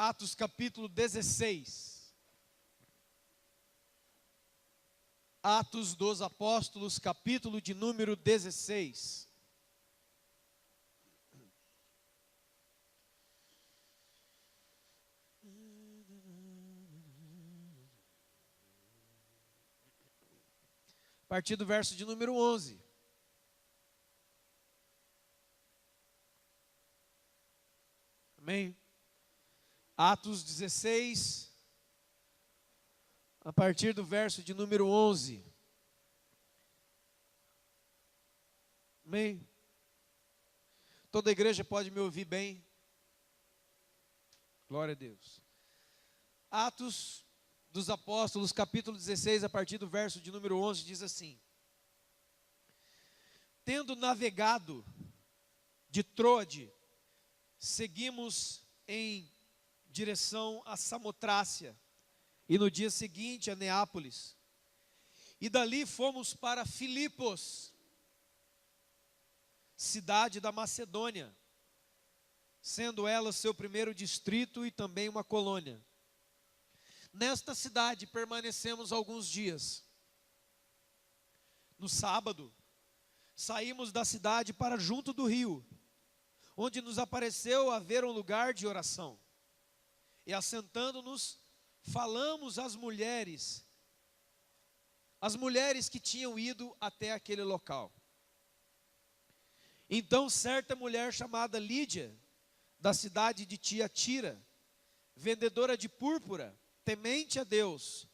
Atos capítulo 16. Atos dos Apóstolos, capítulo de número 16. A partir do verso de número 11. Amém? Atos 16, a partir do verso de número 11. Amém? Toda a igreja pode me ouvir bem? Glória a Deus. Atos dos Apóstolos, capítulo 16, a partir do verso de número 11, diz assim: Tendo navegado de Troade, seguimos em direção a Samotrácia, e no dia seguinte a Neápolis, e dali fomos para Filipos, cidade da Macedônia, sendo ela seu primeiro distrito e também uma colônia. Nesta cidade permanecemos alguns dias. No sábado, saímos da cidade para junto do rio, onde nos apareceu haver um lugar de oração. E assentando-nos, falamos às mulheres que tinham ido até aquele local. Então certa mulher chamada Lídia, da cidade de Tiatira, vendedora de púrpura, temente a Deus,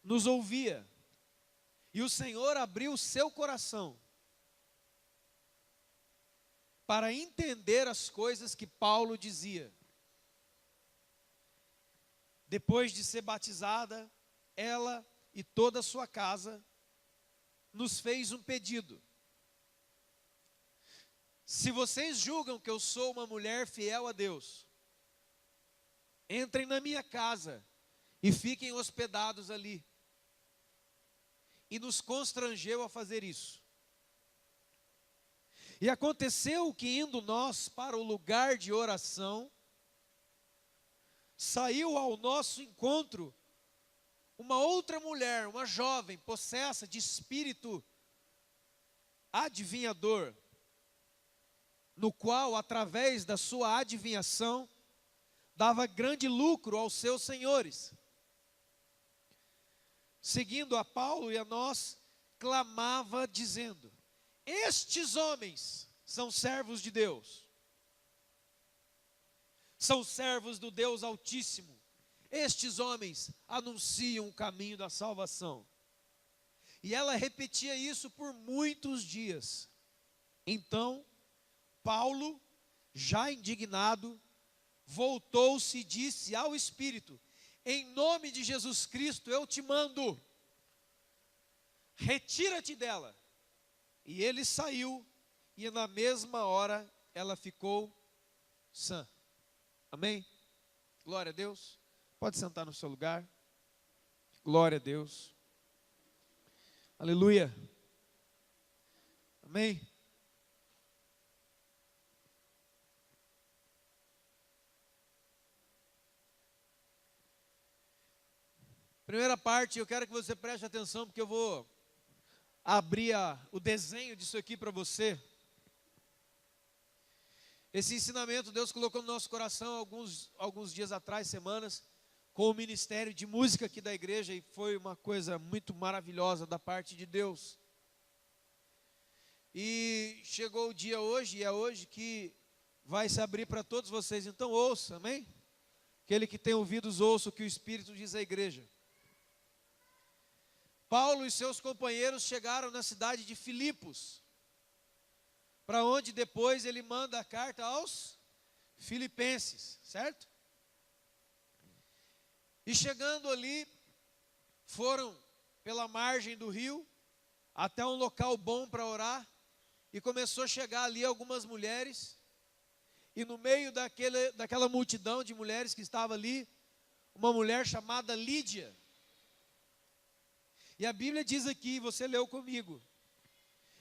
nos ouvia, e o Senhor abriu seu coração para entender as coisas que Paulo dizia. Depois de ser batizada, ela e toda a sua casa nos fez um pedido: se vocês julgam que eu sou uma mulher fiel a Deus, entrem na minha casa e fiquem hospedados ali. E nos constrangeu a fazer isso. E aconteceu que, indo nós para o lugar de oração, saiu ao nosso encontro uma outra mulher, uma jovem, possessa de espírito adivinhador, no qual, através da sua adivinhação, dava grande lucro aos seus senhores. Seguindo a Paulo e a nós, clamava dizendo: estes homens são servos de Deus, são servos do Deus Altíssimo. Estes homens anunciam o caminho da salvação. E ela repetia isso por muitos dias. Então, Paulo, já indignado, voltou-se e disse ao Espírito: em nome de Jesus Cristo eu te mando, retira-te dela. E ele saiu, e na mesma hora ela ficou sã. Amém? Glória a Deus. Pode sentar no seu lugar. Glória a Deus. Aleluia. Amém? Primeira parte, eu quero que você preste atenção, porque eu vou abrir o desenho disso aqui para você. Esse ensinamento Deus colocou no nosso coração alguns dias atrás, semanas, com o ministério de música aqui da igreja, e foi uma coisa muito maravilhosa da parte de Deus. E chegou o dia hoje, e é hoje que vai se abrir para todos vocês. Então ouça, amém? Aquele que tem ouvidos, ouça o que o Espírito diz à igreja. Paulo e seus companheiros chegaram na cidade de Filipos, para onde depois ele manda a carta aos Filipenses, certo? E chegando ali, foram pela margem do rio, até um local bom para orar, e começou a chegar ali algumas mulheres, e no meio daquela multidão de mulheres que estava ali, uma mulher chamada Lídia. E a Bíblia diz aqui, você leu comigo,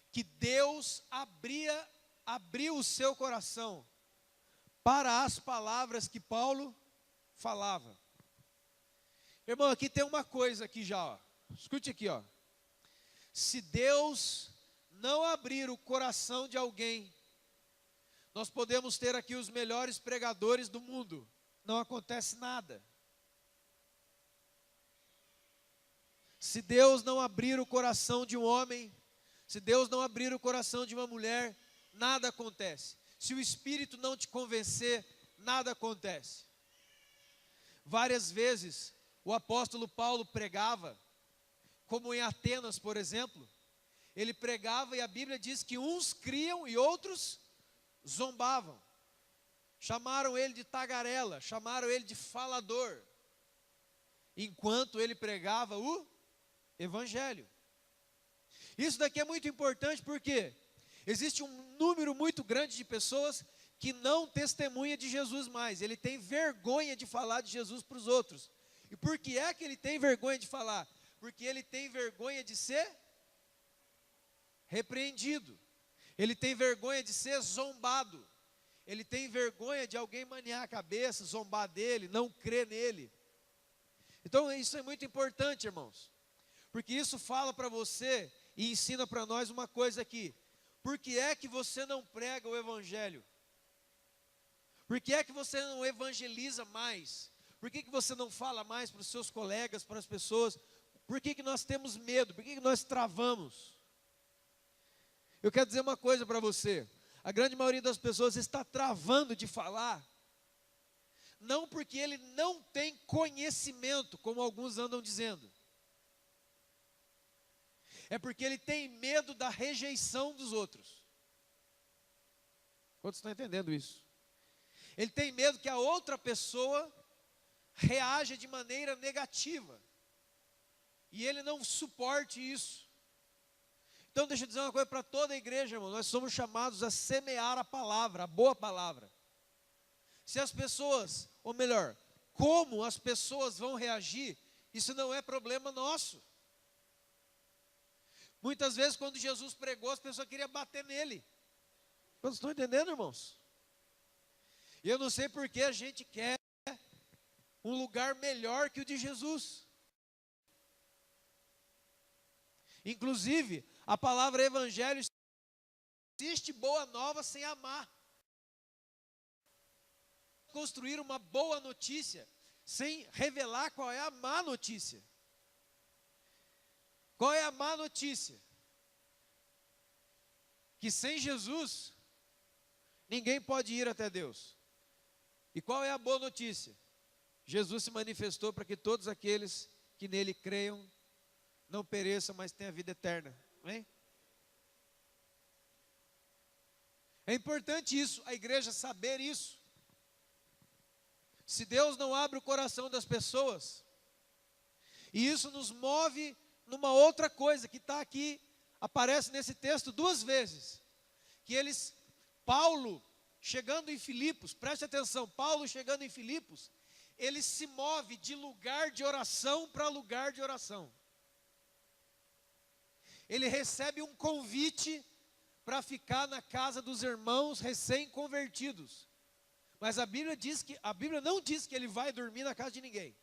que Deus abriu o seu coração para as palavras que Paulo falava. Irmão, aqui tem uma coisa aqui já, ó. Escute aqui, ó. Se Deus não abrir o coração de alguém, nós podemos ter aqui os melhores pregadores do mundo, não acontece nada. Se Deus não abrir o coração de um homem, se Deus não abrir o coração de uma mulher, nada acontece. Se o Espírito não te convencer, nada acontece. Várias vezes o apóstolo Paulo pregava, como em Atenas, por exemplo, ele pregava e a Bíblia diz que uns criam e outros zombavam. Chamaram ele de tagarela, chamaram ele de falador, enquanto ele pregava o Evangelho. Isso daqui é muito importante porque existe um número muito grande de pessoas que não testemunha de Jesus mais. Ele tem vergonha de falar de Jesus para os outros. E por que é que ele tem vergonha de falar? Porque ele tem vergonha de ser repreendido. Ele tem vergonha de ser zombado. Ele tem vergonha de alguém maniar a cabeça, zombar dele, não crer nele. Então isso é muito importante, irmãos. Porque isso fala para você e ensina para nós uma coisa aqui. Por que é que você não prega o Evangelho? Por que é que você não evangeliza mais? Por que você não fala mais para os seus colegas, para as pessoas? Por que nós temos medo? Por que nós travamos? Eu quero dizer uma coisa para você. A grande maioria das pessoas está travando de falar, não porque ele não tem conhecimento, como alguns andam dizendo. É porque ele tem medo da rejeição dos outros. Quantos estão entendendo isso? Ele tem medo que a outra pessoa reaja de maneira negativa. E ele não suporte isso. Então deixa eu dizer uma coisa para toda a igreja, irmão. Nós somos chamados a semear a palavra, a boa palavra. Se as pessoas, ou melhor, como as pessoas vão reagir, isso não é problema nosso. Muitas vezes quando Jesus pregou, as pessoas queriam bater nele. Vocês estão entendendo, irmãos? E eu não sei porque a gente quer um lugar melhor que o de Jesus. Inclusive, a palavra evangelho, existe boa nova sem amar. Construir uma boa notícia sem revelar qual é a má notícia. Qual é a má notícia? Que sem Jesus, ninguém pode ir até Deus. E qual é a boa notícia? Jesus se manifestou para que todos aqueles que nele creiam não pereçam, mas tenham a vida eterna. Amém? É importante isso, a igreja saber isso. Se Deus não abre o coração das pessoas, e isso nos move numa outra coisa que está aqui, aparece nesse texto duas vezes, que Paulo, chegando em Filipos, preste atenção, Paulo chegando em Filipos, ele se move de lugar de oração para lugar de oração. Ele recebe um convite para ficar na casa dos irmãos recém-convertidos. Mas a Bíblia não diz que ele vai dormir na casa de ninguém.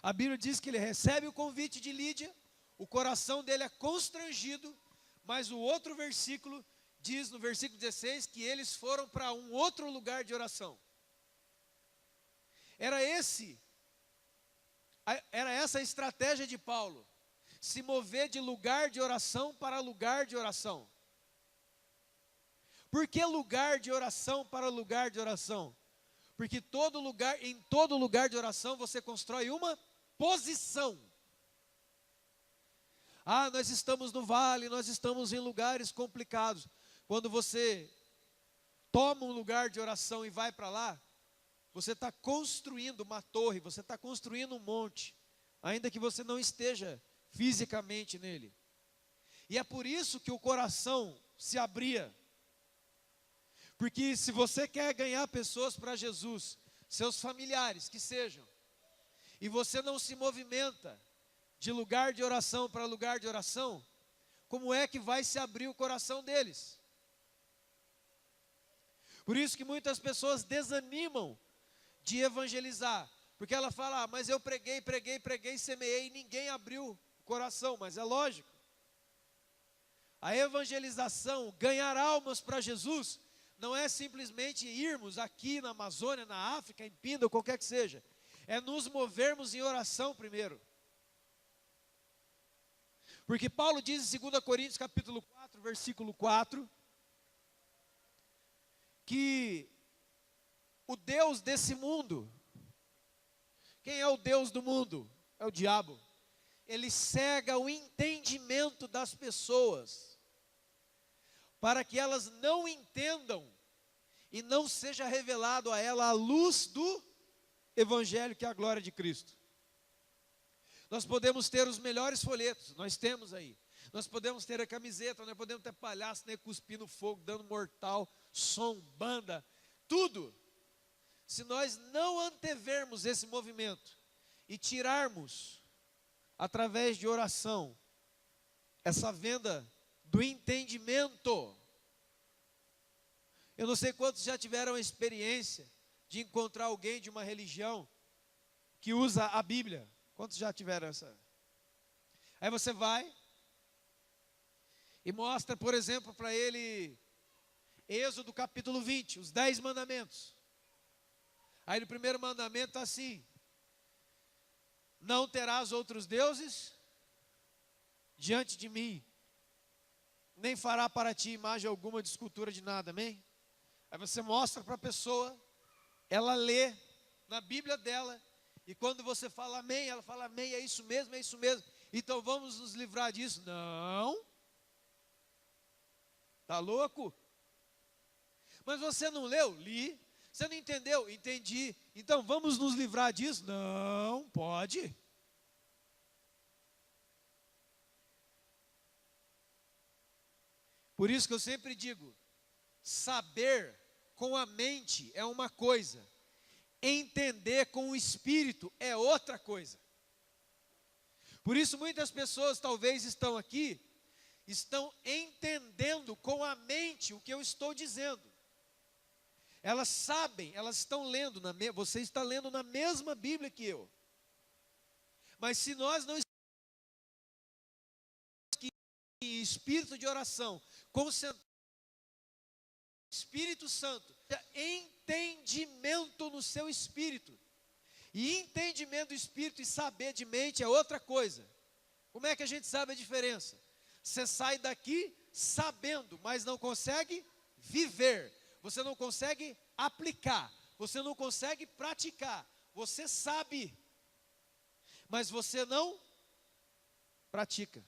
A Bíblia diz que ele recebe o convite de Lídia, o coração dele é constrangido, mas o outro versículo diz, no versículo 16, que eles foram para um outro lugar de oração. Era essa a estratégia de Paulo, se mover de lugar de oração para lugar de oração. Por que lugar de oração para lugar de oração? Porque em todo lugar de oração você constrói uma posição. Ah, nós estamos no vale, nós estamos em lugares complicados. Quando você toma um lugar de oração e vai para lá, você está construindo uma torre, você está construindo um monte, ainda que você não esteja fisicamente nele. E é por isso que o coração se abria. Porque se você quer ganhar pessoas para Jesus, seus familiares que sejam, e você não se movimenta de lugar de oração para lugar de oração, como é que vai se abrir o coração deles? Por isso que muitas pessoas desanimam de evangelizar, Porque ela fala, mas eu preguei, semeei, e ninguém abriu o coração. Mas é lógico. A evangelização, ganhar almas para Jesus, não é simplesmente irmos aqui na Amazônia, na África, em Pinda, ou qualquer que seja. É nos movermos em oração primeiro. Porque Paulo diz em 2 Coríntios capítulo 4, versículo 4, que o Deus desse mundo, quem é o Deus do mundo? É o diabo. Ele cega o entendimento das pessoas, para que elas não entendam e não seja revelado a ela a luz do Evangelho, que é a glória de Cristo. Nós podemos ter os melhores folhetos, nós temos aí. Nós podemos ter a camiseta, nós podemos ter palhaço, né, cuspindo fogo, dando mortal, som, banda, tudo. Se nós não antevermos esse movimento e tirarmos, através de oração, essa venda do entendimento. Eu não sei quantos já tiveram a experiência de encontrar alguém de uma religião que usa a Bíblia. Quantos já tiveram essa? Aí você vai e mostra, por exemplo, para ele Êxodo capítulo 20, os 10 mandamentos. Aí no primeiro mandamento está assim: não terás outros deuses diante de mim, nem fará para ti imagem alguma de escultura de nada, amém? Aí você mostra para a pessoa, ela lê na Bíblia dela, e quando você fala amém, ela fala amém, é isso mesmo, então vamos nos livrar disso. Não, está louco? Mas você não leu? Li. Você não entendeu? Entendi. Então vamos nos livrar disso? Não, pode. Por isso que eu sempre digo, saber com a mente é uma coisa, entender com o espírito é outra coisa. Por isso muitas pessoas talvez estão aqui, estão entendendo com a mente o que eu estou dizendo. Elas sabem, elas estão lendo, você está lendo na mesma Bíblia que eu. Mas se nós não estamos em espírito de oração, concentrado no Espírito Santo, entendimento no seu espírito. E entendimento do espírito e saber de mente é outra coisa. Como é que a gente sabe a diferença? Você sai daqui sabendo, mas não consegue viver. Você não consegue aplicar. Você não consegue praticar. Você sabe, mas você não pratica.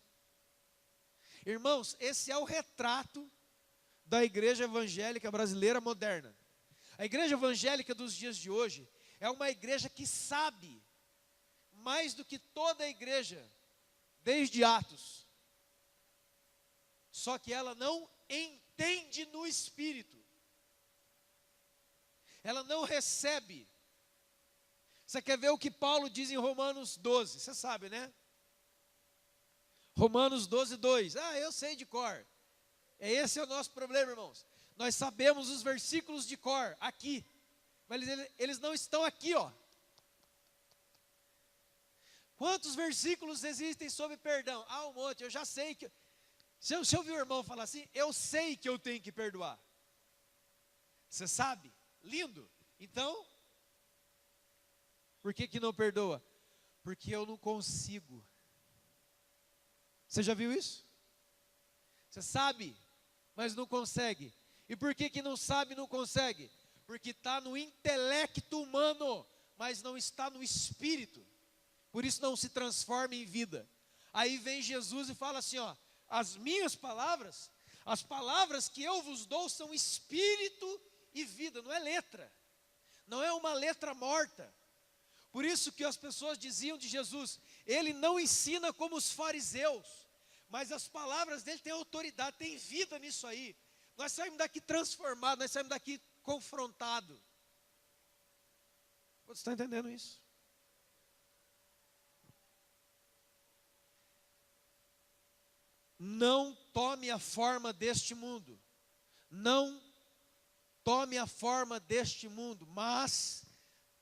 Irmãos, esse é o retrato da igreja evangélica brasileira moderna. A igreja evangélica dos dias de hoje é uma igreja que sabe mais do que toda a igreja, desde Atos. Só que ela não entende no espírito. Ela não recebe. Você quer ver o que Paulo diz em Romanos 12? Você sabe, né? Romanos 12, 2. Ah, eu sei de cor. Esse é o nosso problema, irmãos. Nós sabemos os versículos de cor aqui, mas eles não estão aqui, ó. Quantos versículos existem sobre perdão? Ah, um monte. Eu já sei que... Se eu ouvir o irmão falar assim, eu sei que eu tenho que perdoar. Você sabe? Lindo. Então, por que não perdoa? Porque eu não consigo. Você já viu isso? Você sabe, mas não consegue. E por que não sabe e não consegue? Porque está no intelecto humano, mas não está no espírito. Por isso não se transforma em vida. Aí vem Jesus e fala assim, ó: as minhas palavras, as palavras que eu vos dou são espírito e vida, não é letra. Não é uma letra morta. Por isso que as pessoas diziam de Jesus, ele não ensina como os fariseus, mas as palavras dele têm autoridade, tem vida nisso aí. Nós saímos daqui transformados, nós saímos daqui confrontados. Você está entendendo isso? Não tome a forma deste mundo. Não tome a forma deste mundo, mas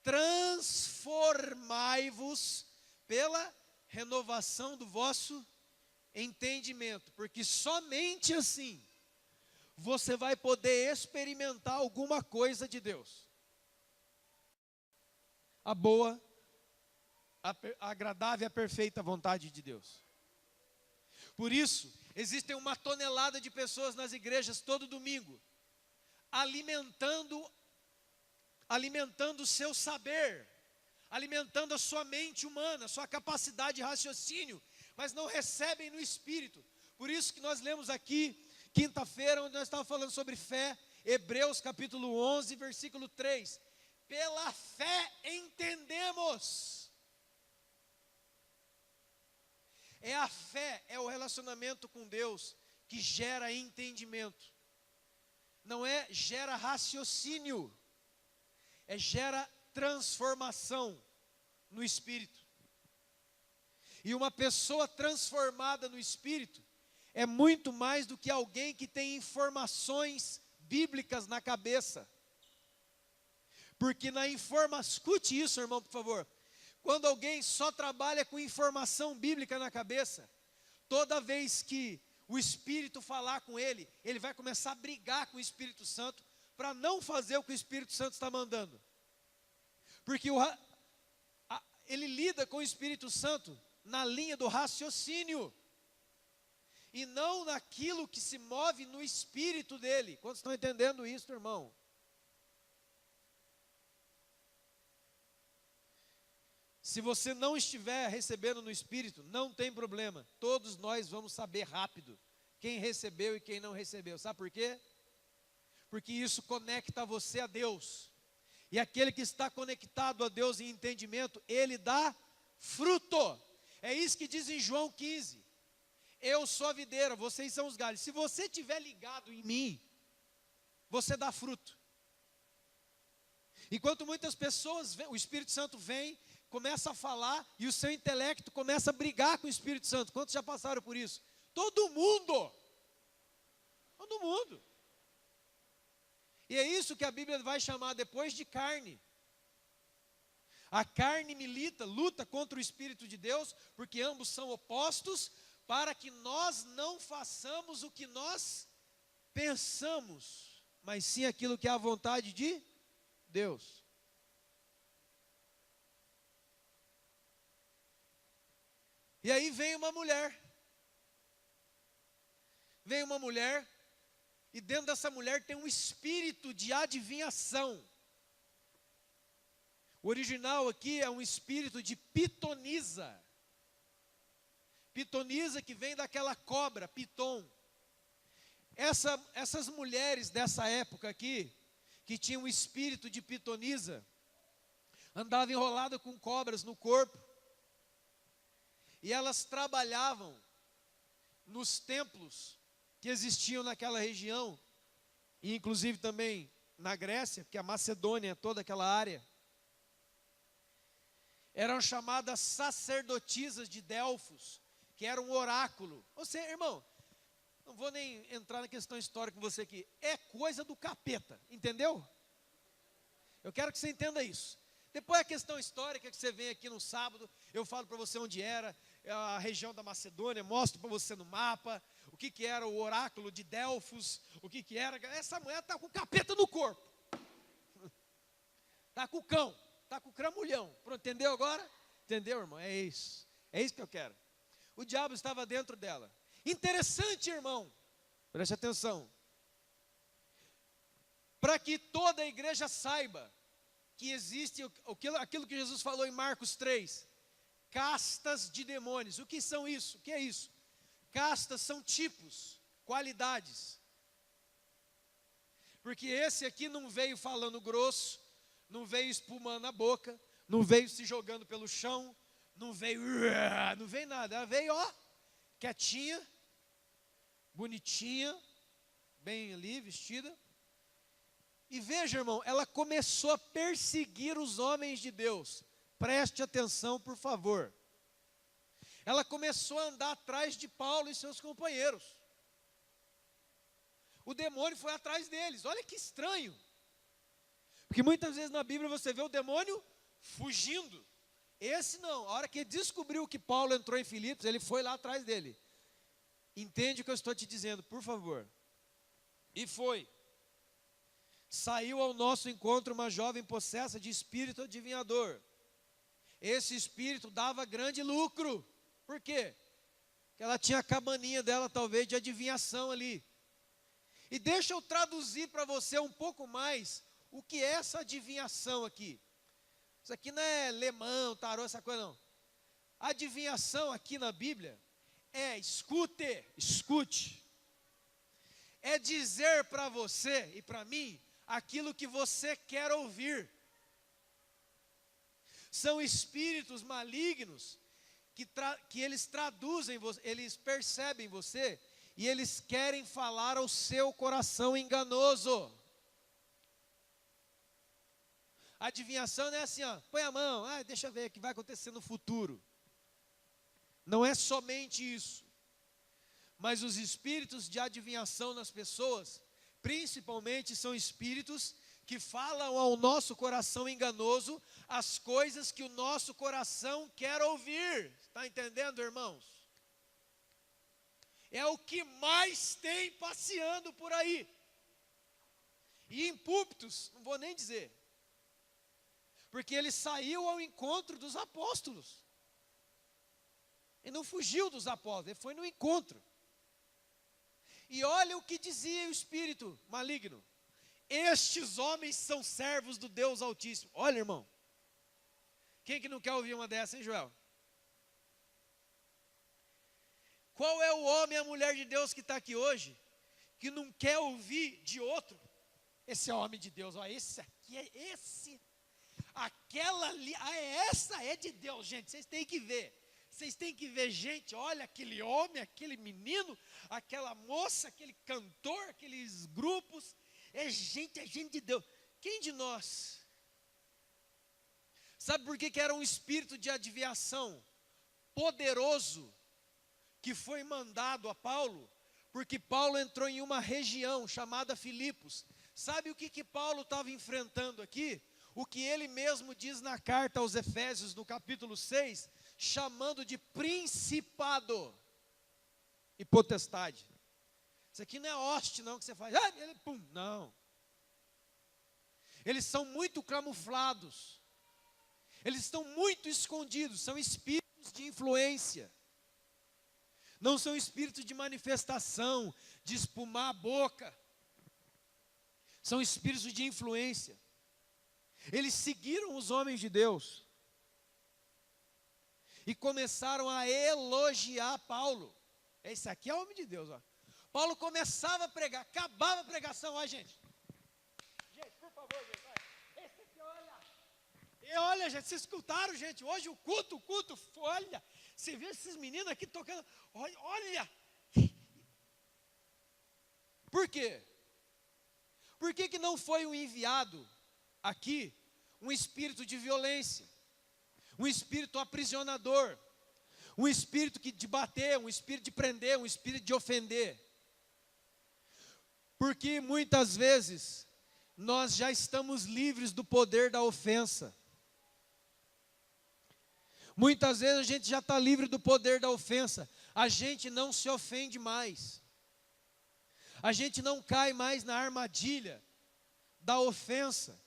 transforme transformai-vos pela renovação do vosso entendimento, porque somente assim você vai poder experimentar alguma coisa de Deus. A boa, a agradável e a perfeita vontade de Deus. Por isso, existem uma tonelada de pessoas nas igrejas todo domingo, alimentando o seu saber, alimentando a sua mente humana, a sua capacidade de raciocínio, mas não recebem no Espírito. Por isso que nós lemos aqui, quinta-feira, onde nós estávamos falando sobre fé, Hebreus capítulo 11, versículo 3. Pela fé entendemos. É a fé, é o relacionamento com Deus que gera entendimento. Não é gera raciocínio, é gera transformação no Espírito. E uma pessoa transformada no Espírito é muito mais do que alguém que tem informações bíblicas na cabeça. Porque escute isso, irmão, por favor. Quando alguém só trabalha com informação bíblica na cabeça, toda vez que o Espírito falar com ele, ele vai começar a brigar com o Espírito Santo para não fazer o que o Espírito Santo está mandando. Porque ele lida com o Espírito Santo na linha do raciocínio e não naquilo que se move no espírito dele. Quantos estão entendendo isso, irmão? Se você não estiver recebendo no Espírito, não tem problema. Todos nós vamos saber rápido quem recebeu e quem não recebeu. Sabe por quê? Porque isso conecta você a Deus. E aquele que está conectado a Deus em entendimento, ele dá fruto. É isso que diz em João 15. Eu sou a videira, vocês são os galhos. Se você estiver ligado em mim, você dá fruto. Enquanto muitas pessoas, o Espírito Santo vem, começa a falar e o seu intelecto começa a brigar com o Espírito Santo. Quantos já passaram por isso? Todo mundo. Todo mundo. E é isso que a Bíblia vai chamar depois de carne. A carne luta contra o Espírito de Deus, porque ambos são opostos, para que nós não façamos o que nós pensamos, mas sim aquilo que é a vontade de Deus. E aí vem uma mulher. Vem uma mulher, e dentro dessa mulher tem um espírito de adivinhação. O original aqui é um espírito de pitonisa. Pitonisa que vem daquela cobra, piton. Essas mulheres dessa época aqui, que tinham um espírito de pitonisa, andavam enroladas com cobras no corpo. E elas trabalhavam nos templos que existiam naquela região, e inclusive também na Grécia, porque a Macedônia, toda aquela área. Eram chamadas sacerdotisas de Delfos, que era um oráculo. Ou seja, irmão, não vou nem entrar na questão histórica com você aqui, é coisa do capeta, entendeu? Eu quero que você entenda isso. Depois a questão histórica que você vem aqui no sábado, eu falo para você onde era a região da Macedônia, mostro para você no mapa, o que era o oráculo de Delfos, o que era. Essa mulher está com o capeta no corpo. Está com o cão, está com o cramulhão. Pronto, entendeu agora? Entendeu, irmão? É isso que eu quero. O diabo estava dentro dela. Interessante, irmão, preste atenção. Para que toda a igreja saiba que existe aquilo que Jesus falou em Marcos 3, castas de demônios. O que são isso? O que é isso? Castas são tipos, qualidades. Porque esse aqui não veio falando grosso, não veio espumando a boca, não veio se jogando pelo chão, não veio nada. Ela veio, quietinha, bonitinha, bem ali, vestida. E veja, irmão, ela começou a perseguir os homens de Deus. Preste atenção, por favor. Ela começou a andar atrás de Paulo e seus companheiros. O demônio foi atrás deles. Olha que estranho. Porque muitas vezes na Bíblia você vê o demônio fugindo. Esse não, a hora que ele descobriu que Paulo entrou em Filipos, ele foi lá atrás dele. Entende o que eu estou te dizendo, por favor. E foi. Saiu ao nosso encontro uma jovem possessa de espírito adivinhador. Esse espírito dava grande lucro. Por quê? Porque ela tinha a cabaninha dela, talvez, de adivinhação ali. E deixa eu traduzir para você um pouco mais o que é essa adivinhação aqui. Isso aqui não é lemão, tarô, essa coisa não. Adivinhação aqui na Bíblia é escute. É dizer para você e para mim aquilo que você quer ouvir. São espíritos malignos que eles traduzem, eles percebem você e eles querem falar ao seu coração enganoso. Adivinhação não é assim, ó, põe a mão, deixa eu ver o que vai acontecer no futuro. Não é somente isso. Mas os espíritos de adivinhação nas pessoas, principalmente são espíritos que falam ao nosso coração enganoso as coisas que o nosso coração quer ouvir. Está entendendo, irmãos? É o que mais tem passeando por aí. E em púlpitos, não vou nem dizer. Porque ele saiu ao encontro dos apóstolos. Ele não fugiu dos apóstolos, ele foi no encontro. E olha o que dizia o espírito maligno. Estes homens são servos do Deus Altíssimo. Olha, irmão. Quem que não quer ouvir uma dessa, hein, Joel? Qual é o homem e a mulher de Deus que está aqui hoje, que não quer ouvir de outro? Esse é homem de Deus, ó, esse aqui é esse. Aquela ali, essa é de Deus, gente, vocês têm que ver. Vocês têm que ver, gente, olha aquele homem, aquele menino, aquela moça, aquele cantor, aqueles grupos. É gente de Deus. Quem de nós? Sabe por que era um espírito de adivinhação poderoso que foi mandado a Paulo? Porque Paulo entrou em uma região chamada Filipos. Sabe o que Paulo estava enfrentando aqui? O que ele mesmo diz na carta aos Efésios, no capítulo 6, chamando de principado e potestade. Isso aqui não é hoste não, que você faz, pum, não. Eles são muito camuflados. Eles estão muito escondidos, são espíritos de influência. Não são espíritos de manifestação, de espumar a boca. São espíritos de influência. Eles seguiram os homens de Deus e começaram a elogiar Paulo. Esse aqui é homem de Deus, ó. Paulo começava a pregar, acabava a pregação, ó, gente. Gente, por favor, gente, olha. Esse aqui, olha. E olha, gente, vocês escutaram, gente, hoje o culto, olha. Você vê esses meninos aqui tocando, olha. Por quê? Por que não foi um enviado aqui um espírito de violência, um espírito aprisionador, um espírito de bater, um espírito de prender, um espírito de ofender? Porque muitas vezes nós já estamos livres do poder da ofensa. Muitas vezes a gente já está livre do poder da ofensa. A gente não se ofende mais. A gente não cai mais na armadilha da ofensa,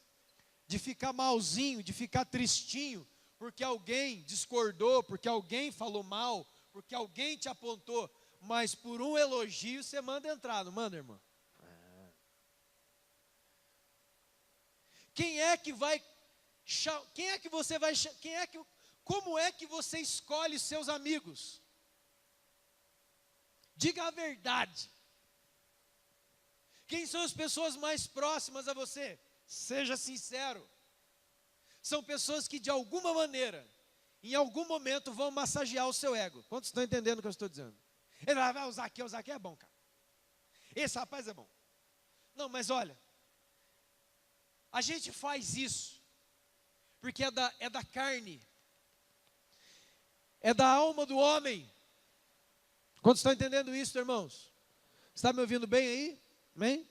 de ficar malzinho, de ficar tristinho, porque alguém discordou, porque alguém falou mal, porque alguém te apontou, mas por um elogio você manda entrar, não manda, irmão? Como é que você escolhe seus amigos? Diga a verdade. Quem são as pessoas mais próximas a você? Seja sincero. São pessoas que de alguma maneira, em algum momento vão massagear o seu ego. Quantos estão entendendo o que eu estou dizendo? Ele vai usar aqui é bom, cara. Esse rapaz é bom. Não, mas olha, a gente faz isso porque é da carne, é da alma do homem. Quantos estão entendendo isso, irmãos? Está me ouvindo bem aí? Amém?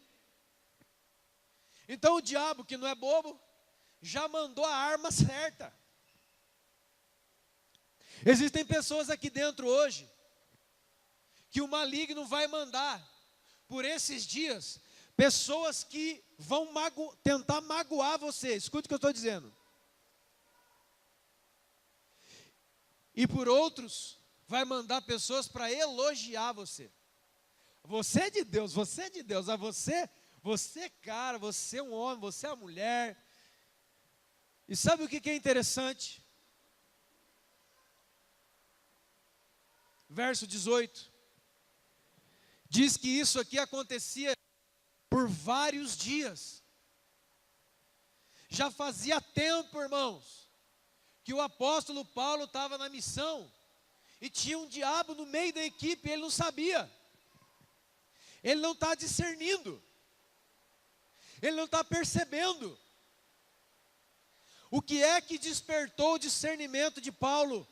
Então o diabo, que não é bobo, já mandou a arma certa. Existem pessoas aqui dentro hoje que o maligno vai mandar por esses dias pessoas que vão tentar magoar você. Escute o que eu estou dizendo. E por outros, vai mandar pessoas para elogiar você. Você é de Deus, você é de Deus. A você cara, você é um homem, você é uma mulher. E sabe o que é interessante? Verso 18. Diz que isso aqui acontecia por vários dias. Já fazia tempo, irmãos, que o apóstolo Paulo estava na missão e tinha um diabo no meio da equipe, ele não sabia. Ele não está discernindo. Ele não está percebendo. O que é que despertou o discernimento de Paulo?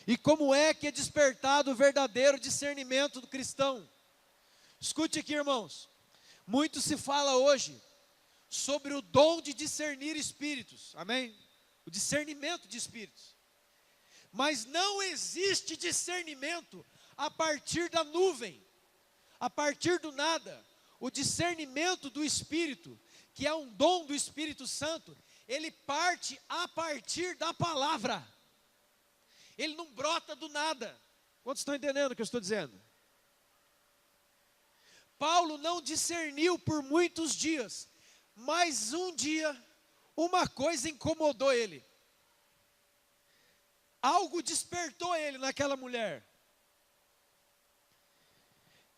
E como é que é despertado o verdadeiro discernimento do cristão? Escute aqui, irmãos. Muito se fala hoje sobre o dom de discernir espíritos. Amém? O discernimento de espíritos. Mas não existe discernimento a partir da nuvem, a partir do nada. O discernimento do Espírito, que é um dom do Espírito Santo, ele parte a partir da palavra. Ele não brota do nada. Quantos estão entendendo o que eu estou dizendo? Paulo não discerniu por muitos dias, mas um dia, uma coisa incomodou ele. Algo despertou ele naquela mulher.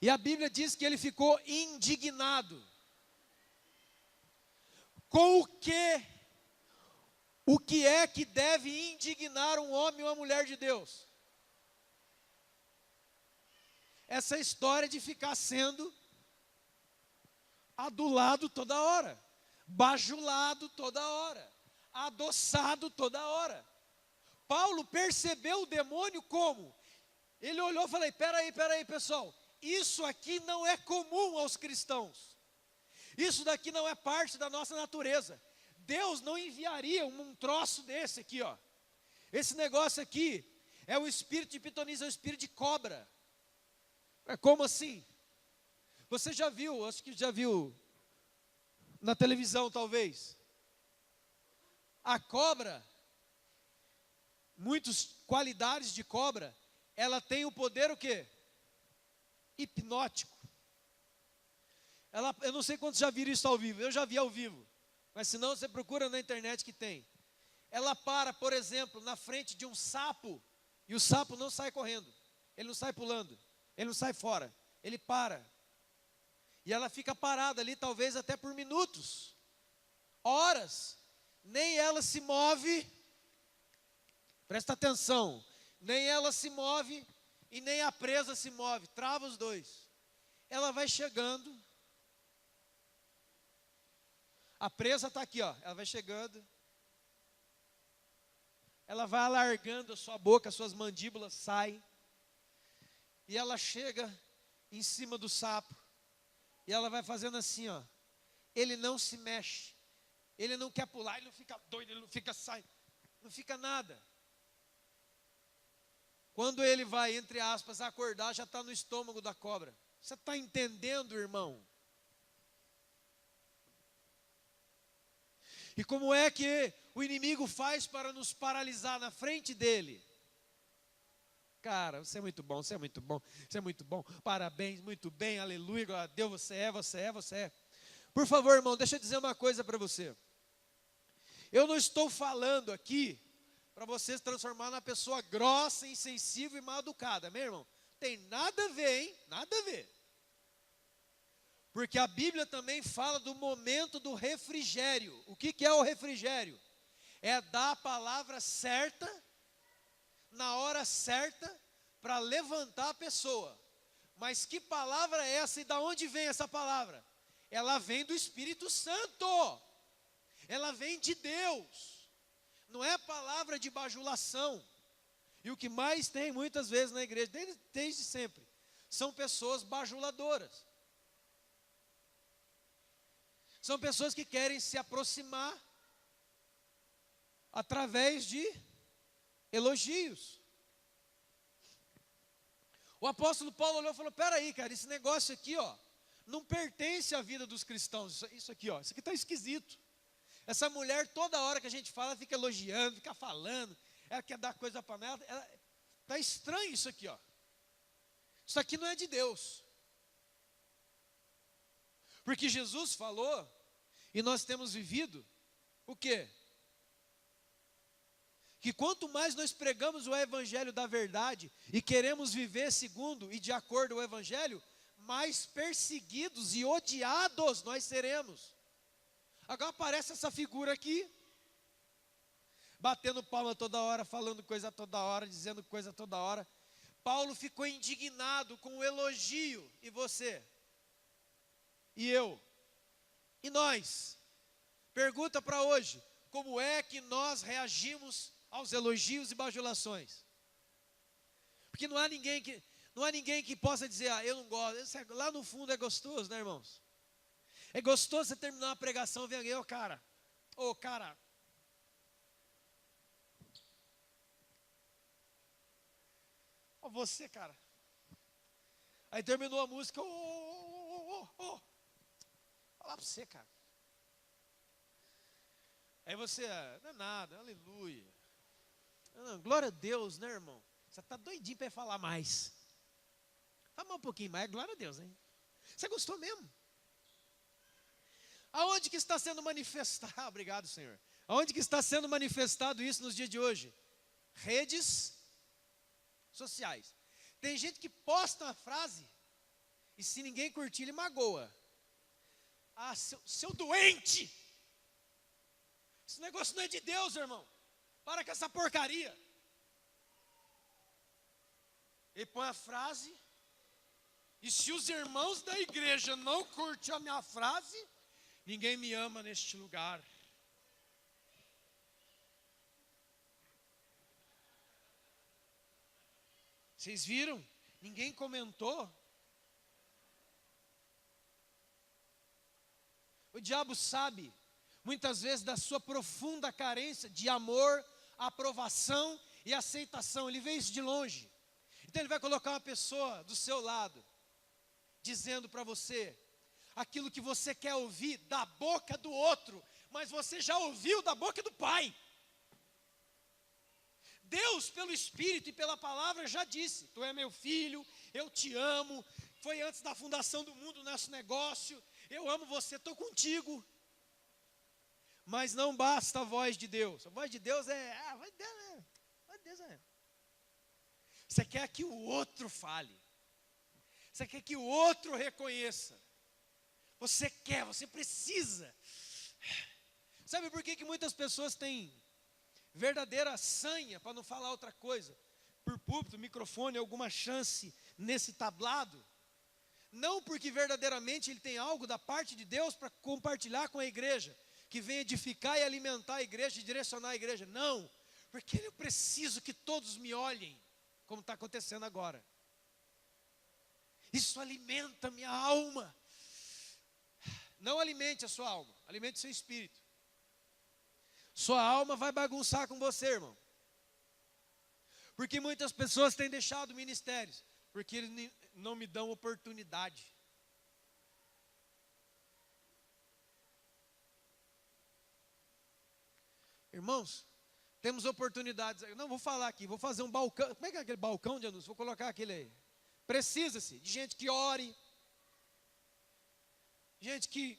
E a Bíblia diz que ele ficou indignado. Com o que? O que é que deve indignar um homem ou uma mulher de Deus? Essa história de ficar sendo adulado toda hora, bajulado toda hora, adoçado toda hora. Paulo percebeu o demônio como? Ele olhou e falou: peraí pessoal, isso aqui não é comum aos cristãos. Isso daqui não é parte da nossa natureza. Deus não enviaria um troço desse aqui, ó. Esse negócio aqui é o espírito de pitonisa, é o espírito de cobra. É como assim? Você já viu, acho que já viu na televisão talvez. A cobra, muitas qualidades de cobra, ela tem o poder o quê? Hipnótico. Eu não sei quantos já viram isso ao vivo, eu já vi ao vivo, mas se não você procura na internet que tem. Ela para, por exemplo, na frente de um sapo, e o sapo não sai correndo, ele não sai pulando, ele não sai fora, ele para. E ela fica parada ali, talvez até por minutos, horas, nem ela se move, presta atenção, nem ela se move e nem a presa se move, trava os dois. Ela vai chegando, a presa está aqui, ó, ela vai chegando, ela vai alargando a sua boca, as suas mandíbulas saem, e ela chega em cima do sapo, e ela vai fazendo assim, ó, ele não se mexe, ele não quer pular, ele não fica doido, ele não fica saindo, não fica nada. Quando ele vai, entre aspas, acordar, já está no estômago da cobra. Você está entendendo, irmão? E como é que o inimigo faz para nos paralisar na frente dele? Cara, você é muito bom, você é muito bom, você é muito bom. Parabéns, muito bem, aleluia, glória a Deus, você é. Por favor, irmão, deixa eu dizer uma coisa para você. Eu não estou falando aqui para você se transformar na pessoa grossa, insensível e mal educada, meu irmão. Tem nada a ver, hein? Nada a ver. Porque a Bíblia também fala do momento do refrigério. O que é o refrigério? É dar a palavra certa, na hora certa, para levantar a pessoa. Mas que palavra é essa e de onde vem essa palavra? Ela vem do Espírito Santo. Ela vem de Deus. Não é palavra de bajulação. E o que mais tem muitas vezes na igreja, desde sempre, são pessoas bajuladoras. São pessoas que querem se aproximar através de elogios. O apóstolo Paulo olhou e falou: peraí, cara, esse negócio aqui, ó, não pertence à vida dos cristãos. Isso aqui, ó, isso aqui está esquisito. Essa mulher, toda hora que a gente fala, fica elogiando, fica falando, ela quer dar coisa para ela. Está estranho isso aqui, ó. Isso aqui não é de Deus. Porque Jesus falou, e nós temos vivido, o quê? Que quanto mais nós pregamos o evangelho da verdade e queremos viver segundo e de acordo com o evangelho, mais perseguidos e odiados nós seremos. Agora aparece essa figura aqui, batendo palma toda hora, falando coisa toda hora, dizendo coisa toda hora. Paulo ficou indignado com o elogio, e você? E eu? E nós? Pergunta para hoje: como é que nós reagimos aos elogios e bajulações? Porque não há ninguém que possa dizer: eu não gosto. Lá no fundo é gostoso, né, irmãos? É gostoso você terminar uma pregação e ver alguém: cara, você, cara. Aí terminou a música: falar para você, cara. Aí você: não é nada, aleluia. Não, glória a Deus, né, irmão? Você está doidinho para falar mais. Fala um pouquinho mais, glória a Deus, hein? Você gostou mesmo? Aonde que está sendo manifestado? Obrigado, Senhor. Aonde que está sendo manifestado isso nos dias de hoje? Redes sociais. Tem gente que posta uma frase e se ninguém curtir, ele magoa. Ah, seu doente! Esse negócio não é de Deus, irmão. Para com essa porcaria. Ele põe a frase, e se os irmãos da igreja não curtem a minha frase, ninguém me ama neste lugar. Vocês viram? Ninguém comentou. O diabo sabe, muitas vezes, da sua profunda carência de amor, aprovação e aceitação. Ele vê isso de longe. Então ele vai colocar uma pessoa do seu lado, dizendo para você aquilo que você quer ouvir da boca do outro, mas você já ouviu da boca do Pai. Deus, pelo Espírito e pela palavra, já disse: tu é meu filho, eu te amo, foi antes da fundação do mundo o nosso negócio, eu amo você, estou contigo. Mas não basta a voz de Deus. A voz de Deus é, voz de Deus é. Você quer que o outro fale. Você quer que o outro reconheça. Você precisa. Sabe por que muitas pessoas têm verdadeira sanha, para não falar outra coisa, por púlpito, microfone, alguma chance nesse tablado? Não porque verdadeiramente ele tem algo da parte de Deus para compartilhar com a igreja, que vem edificar e alimentar a igreja e direcionar a igreja. Não, porque eu preciso que todos me olhem, como está acontecendo agora. Isso alimenta a minha alma. Não alimente a sua alma, alimente o seu espírito. Sua alma vai bagunçar com você, irmão. Porque muitas pessoas têm deixado ministérios, porque eles não me dão oportunidade. Irmãos, temos oportunidades. Eu não vou falar aqui, vou fazer um balcão. Como é que é aquele balcão de anúncio? Vou colocar aquele aí. Precisa-se de gente que ore, gente que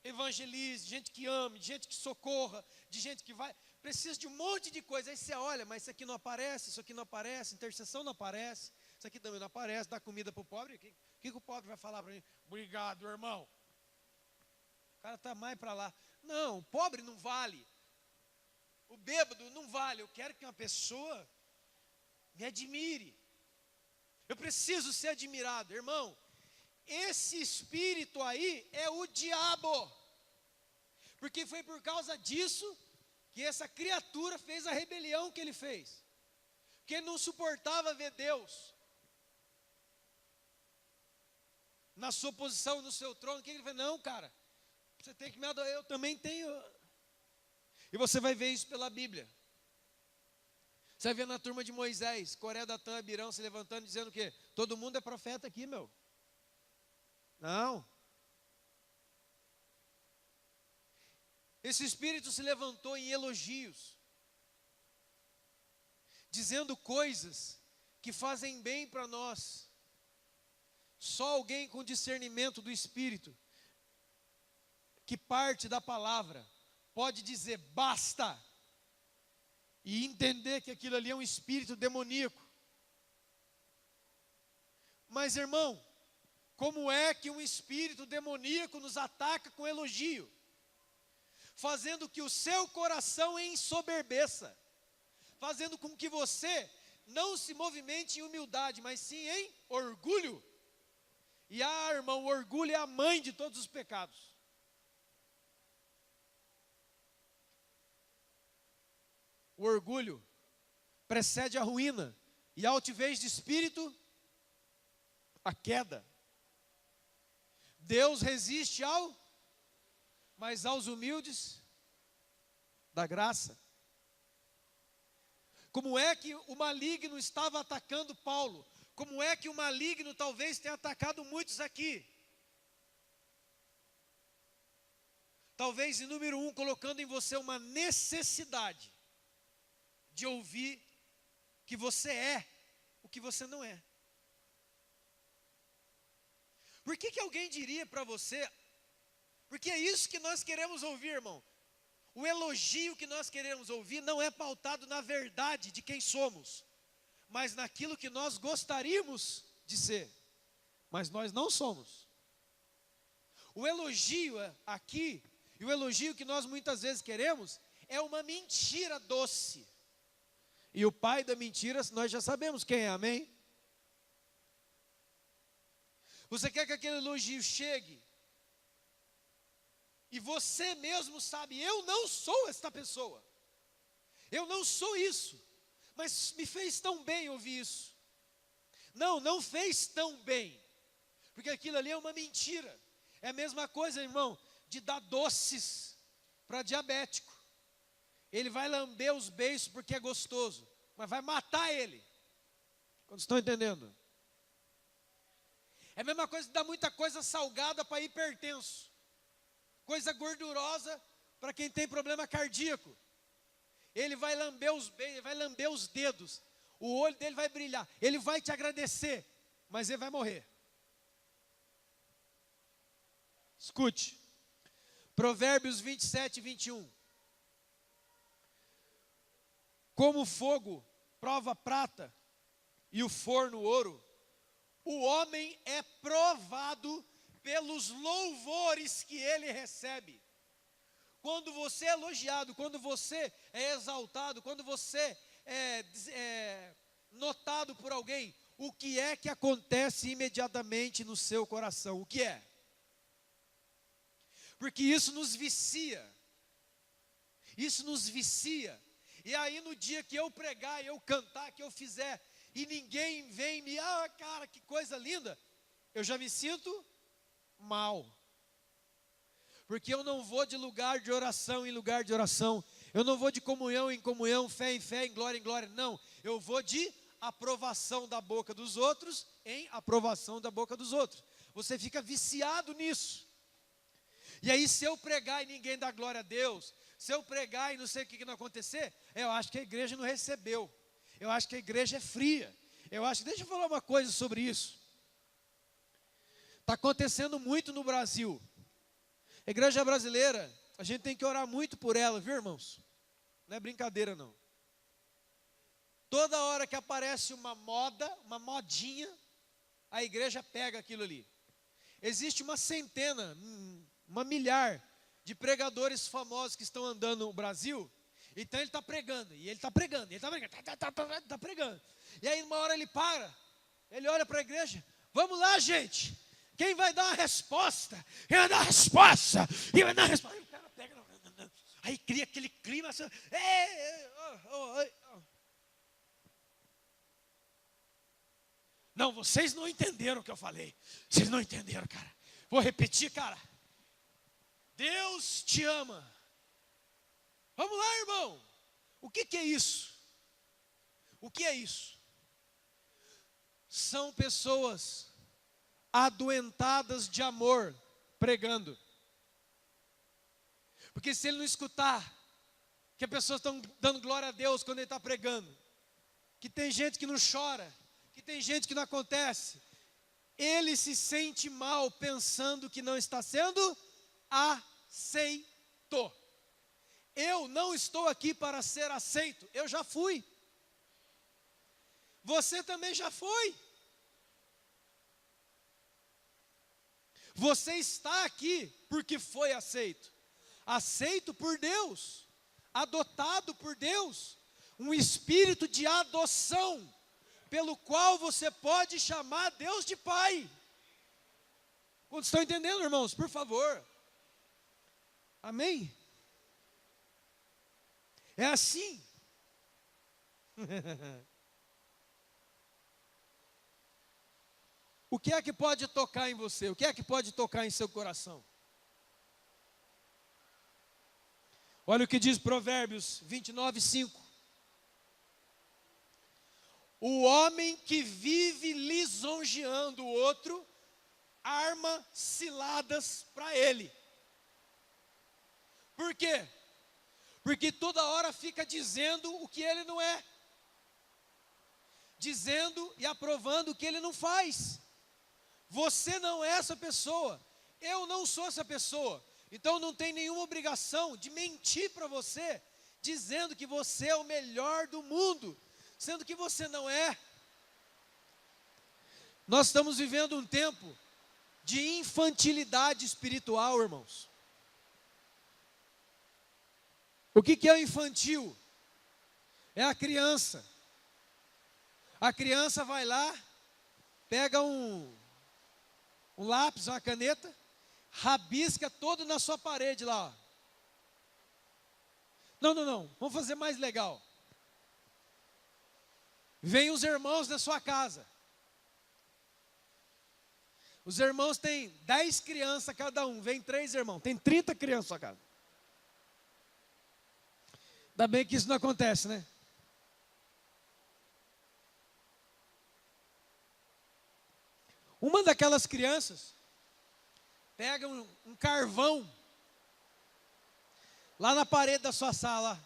evangelize, gente que ame, gente que socorra, de gente que vai. Precisa de um monte de coisa. Aí você olha, mas isso aqui não aparece, isso aqui não aparece, intercessão não aparece, isso aqui também não aparece, dá comida para o pobre. O que o pobre vai falar para mim? Obrigado, irmão. O cara está mais para lá. Não, o pobre não vale. O bêbado não vale. Eu quero que uma pessoa me admire. Eu preciso ser admirado, irmão. Esse espírito aí é o diabo. Porque foi por causa disso que essa criatura fez a rebelião que ele fez. Porque ele não suportava ver Deus na sua posição, no seu trono. O que ele fez? Não, cara, você tem que me adorar, eu também tenho. E você vai ver isso pela Bíblia. Você vai ver na turma de Moisés, Coré, Datã, Abirão se levantando, dizendo o quê? Todo mundo é profeta aqui, meu. Não. Esse espírito se levantou em elogios, dizendo coisas que fazem bem para nós. Só alguém com discernimento do espírito, que parte da palavra, pode dizer basta, e entender que aquilo ali é um espírito demoníaco. Mas, irmão, como é que um espírito demoníaco nos ataca com elogio? Fazendo que o seu coração ensoberbeça, fazendo com que você não se movimente em humildade, mas sim em orgulho. E irmão, o orgulho é a mãe de todos os pecados. O orgulho precede a ruína, e a altivez de espírito, a queda. Deus resiste mas aos humildes dá graça. Como é que o maligno estava atacando Paulo? Como é que o maligno talvez tenha atacado muitos aqui? Talvez, em número 1, colocando em você uma necessidade de ouvir que você é o que você não é. Por que alguém diria para você? Porque é isso que nós queremos ouvir, irmão. O elogio que nós queremos ouvir não é pautado na verdade de quem somos, mas naquilo que nós gostaríamos de ser, mas nós não somos. O elogio aqui, e o elogio que nós muitas vezes queremos, é uma mentira doce. E o pai da mentira, nós já sabemos quem é, amém? Você quer que aquele elogio chegue, e você mesmo sabe, eu não sou esta pessoa, eu não sou isso, mas me fez tão bem ouvir isso. Não fez tão bem, porque aquilo ali é uma mentira. É a mesma coisa, irmão, de dar doces para diabético. Ele vai lamber os beiços porque é gostoso, mas vai matar ele. Quando estão entendendo? É a mesma coisa de dar muita coisa salgada para hipertenso, coisa gordurosa para quem tem problema cardíaco. Ele vai lamber os beiços, ele vai lamber os dedos, o olho dele vai brilhar, ele vai te agradecer, mas ele vai morrer. Escute, Provérbios 27 e 21. Como o fogo prova a prata e o forno o ouro, o homem é provado pelos louvores que ele recebe. Quando você é elogiado, quando você é exaltado, quando você é notado por alguém, o que é que acontece imediatamente no seu coração? O que é? Porque isso nos vicia. Isso nos vicia. E aí no dia que eu pregar, eu cantar, que eu fizer, e ninguém vem me, cara, que coisa linda, eu já me sinto mal. Porque eu não vou de lugar de oração em lugar de oração, eu não vou de comunhão em comunhão, fé em fé, em glória, não. Eu vou de aprovação da boca dos outros em aprovação da boca dos outros. Você fica viciado nisso. E aí se eu pregar e ninguém dá glória a Deus, se eu pregar e não sei o que não acontecer, eu acho que a igreja não recebeu. Eu acho que a igreja é fria. Deixa eu falar uma coisa sobre isso. Está acontecendo muito no Brasil. A igreja brasileira, a gente tem que orar muito por ela, viu, irmãos? Não é brincadeira, não. Toda hora que aparece uma moda, uma modinha, a igreja pega aquilo ali. Existe uma centena, uma milhar de pregadores famosos que estão andando no Brasil. Então ele está pregando, e ele está pregando, e ele está pregando. E aí uma hora ele para, ele olha para a igreja, vamos lá, gente. Quem vai dar a resposta? Quem vai dar a resposta? Quem vai dar a resposta? Aí o cara pega, aí cria aquele clima assim, Não, vocês não entenderam o que eu falei. Vocês não entenderam, cara. Vou repetir, cara. Deus te ama. Vamos lá, irmão. O que é isso? O que é isso? São pessoas adoentadas de amor pregando. Porque se ele não escutar que as pessoas estão dando glória a Deus quando ele está pregando, que tem gente que não chora, que tem gente que não acontece, ele se sente mal pensando que não está sendo aceito. Eu não estou aqui para ser aceito, eu já fui. Você também já foi. Você está aqui porque foi aceito. Aceito por Deus, adotado por Deus, um espírito de adoção, pelo qual você pode chamar Deus de Pai. Quantos estão entendendo, irmãos? Por favor. Amém? É assim. O que é que pode tocar em você? O que é que pode tocar em seu coração? Olha o que diz Provérbios 29:5. O homem que vive lisonjeando o outro, arma ciladas para ele. Por quê? Porque toda hora fica dizendo o que ele não é. Dizendo e aprovando o que ele não faz. Você não é essa pessoa. Eu não sou essa pessoa. Então não tem nenhuma obrigação de mentir para você, dizendo que você é o melhor do mundo, sendo que você não é. Nós estamos vivendo um tempo de infantilidade espiritual, irmãos. O que é o infantil? É a criança. A criança vai lá, pega um lápis, uma caneta, rabisca todo na sua parede lá. Ó. Não, vamos fazer mais legal. Vem os irmãos da sua casa. Os irmãos têm 10 crianças cada um, vem 3 irmãos, tem 30 crianças na sua casa. Ainda bem que isso não acontece, né? Uma daquelas crianças pega um carvão lá na parede da sua sala.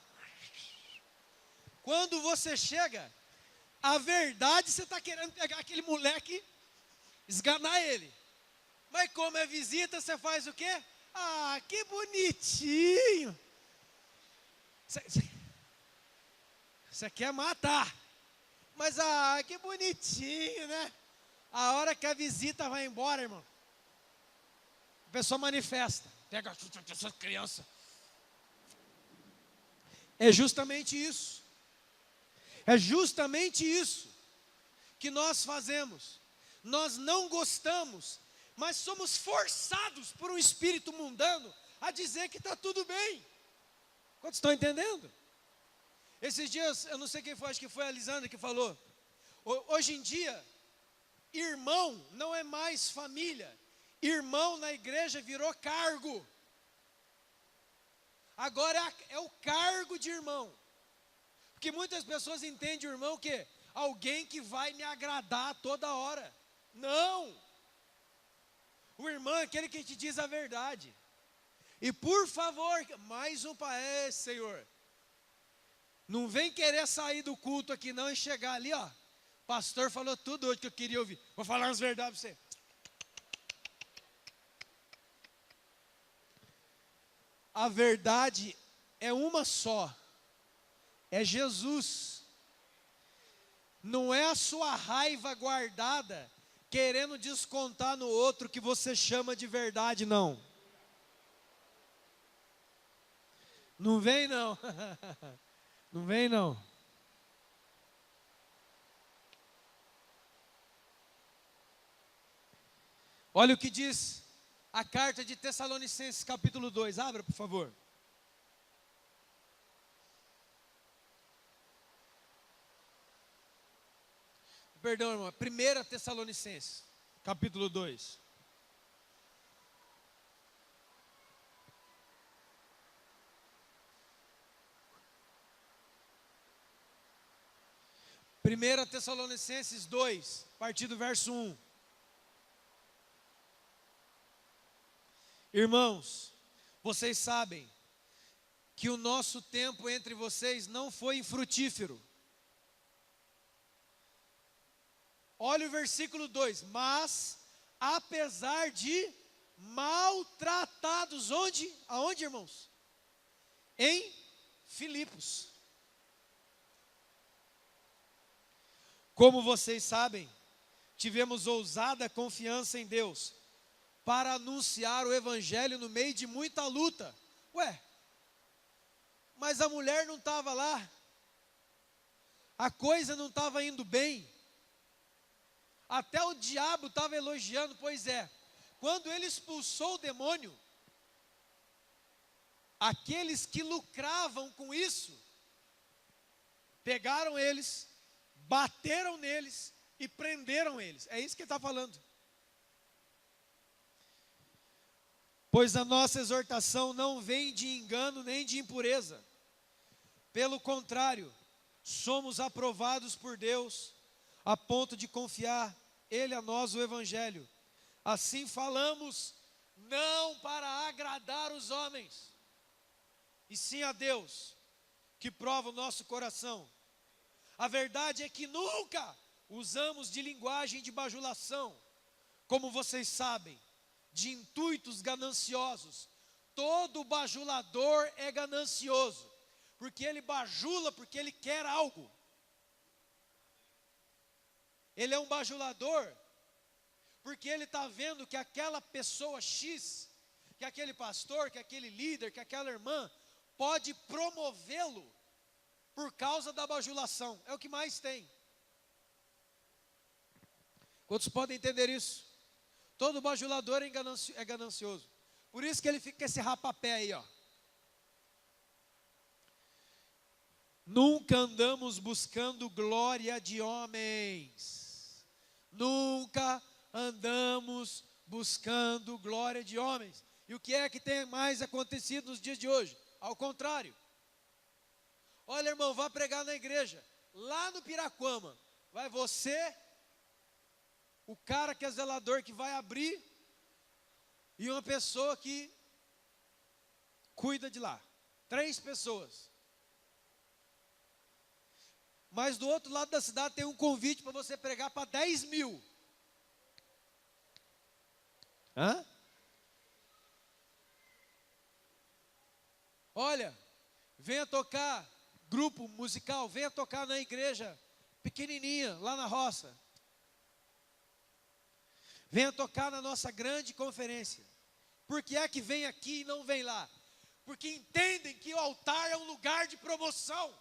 Quando você chega, a verdade você está querendo pegar aquele moleque, esganar ele. Mas como é visita, você faz o quê? Ah, que bonitinho. Você quer matar. Mas que bonitinho, né? A hora que a visita vai embora, irmão, a pessoa manifesta. Pega essa criança. É justamente isso. É justamente isso que nós fazemos. Nós não gostamos, mas somos forçados por um espírito mundano a dizer que está tudo bem. Quantos estão entendendo? Esses dias, eu não sei quem foi, acho que foi a Lisandra que falou. Hoje em dia, irmão não é mais família. Irmão na igreja virou cargo. Agora é o cargo de irmão. Porque muitas pessoas entendem o irmão o quê? Alguém que vai me agradar toda hora. Não. O irmão é aquele que te diz a verdade. E por favor, mais um pai, Senhor. Não vem querer sair do culto aqui não e chegar ali, ó. Pastor falou tudo hoje que eu queria ouvir. Vou falar umas verdades para você. A verdade é uma só. É Jesus. Não é a sua raiva guardada querendo descontar no outro que você chama de verdade, não. Não vem não. Não vem não. Olha o que diz a carta de Tessalonicenses, capítulo 2. Abra, por favor. Perdão, irmão. 1 Tessalonicenses, capítulo 2. 1 Tessalonicenses 2, a partir do verso 1. Irmãos, vocês sabem que o nosso tempo entre vocês não foi infrutífero. Olha o versículo 2. Mas, apesar de maltratados, onde? Aonde, irmãos? Em Filipos. Como vocês sabem, tivemos ousada confiança em Deus para anunciar o evangelho no meio de muita luta. Ué, mas a mulher não estava lá, a coisa não estava indo bem, até o diabo estava elogiando. Pois é, quando ele expulsou o demônio, aqueles que lucravam com isso, pegaram eles, bateram neles e prenderam eles. É isso que ele está falando. Pois a nossa exortação não vem de engano nem de impureza. Pelo contrário, somos aprovados por Deus, a ponto de confiar Ele a nós o Evangelho. Assim falamos, não para agradar os homens, e sim a Deus, que prova o nosso coração. A verdade é que nunca usamos de linguagem de bajulação, como vocês sabem, de intuitos gananciosos. Todo bajulador é ganancioso, porque ele bajula porque ele quer algo. Ele é um bajulador porque ele está vendo que aquela pessoa X, que aquele pastor, que aquele líder, que aquela irmã, pode promovê-lo por causa da bajulação. É o que mais tem. Quantos podem entender isso? Todo bajulador é ganancioso. Por isso que ele fica com esse rapapé aí, ó. Nunca andamos buscando glória de homens. Nunca andamos buscando glória de homens. E o que é que tem mais acontecido nos dias de hoje? Ao contrário. Olha, irmão, vá pregar na igreja. Lá no Piraquama, vai você, o cara que é zelador que vai abrir, e uma pessoa que cuida de lá. 3 pessoas. Mas do outro lado da cidade tem um convite para você pregar para 10 mil. Hã? Olha, venha tocar grupo musical, venha tocar na igreja pequenininha, lá na roça. Venha tocar na nossa grande conferência. Por que é que vem aqui e não vem lá? Porque entendem que o altar é um lugar de promoção.